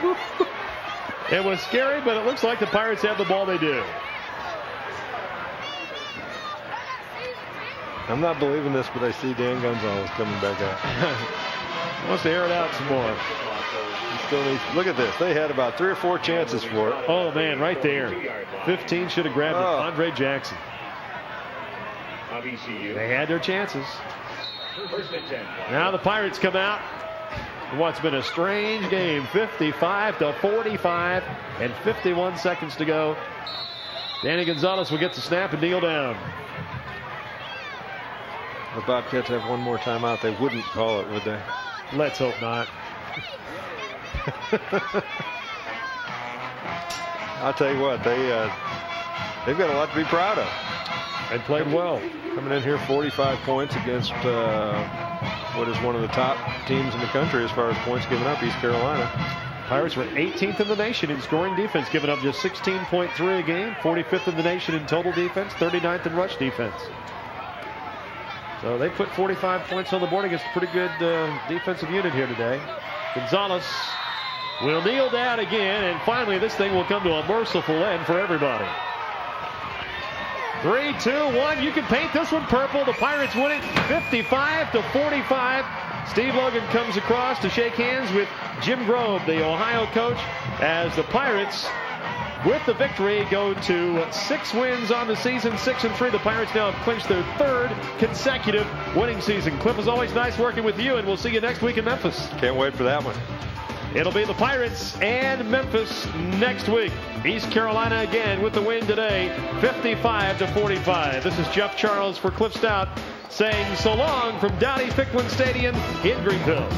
It was scary, but it looks like the Pirates have the ball. They do. I'm not believing this, but I see Dan Gonzalez coming back out. He wants to air it out some more. He still needs, look at this. They had about 3 or 4 chances for it. Oh, man, right there. 15 should have grabbed it. Andre Jackson. They had their chances. Now the Pirates come out in what's been a strange game. 55 to 45 and 51 seconds to go. Danny Gonzalez will get the snap and kneel down. The Bobcats have one more timeout. They wouldn't call it, would they? Let's hope not. I'll tell you what, they've got a lot to be proud of. And played well. Coming in here 45 points against what is one of the top teams in the country as far as points given up, East Carolina. Pirates were 18th in the nation in scoring defense, giving up just 16.3 a game, 45th in the nation in total defense, 39th in rush defense. So they put 45 points on the board against a pretty good defensive unit here today. Gonzalez will kneel down again, and finally this thing will come to a merciful end for everybody. 3, 2, 1. You can paint this one purple. The Pirates win it 55 to 45. Steve Logan comes across to shake hands with Jim Grove, the Ohio coach, as the Pirates, with the victory, go to 6 wins on the season, 6-3. The Pirates now have clinched their 3rd consecutive winning season. Cliff, is always nice working with you, and we'll see you next week in Memphis. Can't wait for that one. It'll be the Pirates and Memphis next week. East Carolina again with the win today, 55 to 45. This is Jeff Charles for Cliff Stout saying so long from Dowdy-Ficklin Stadium in Greenville.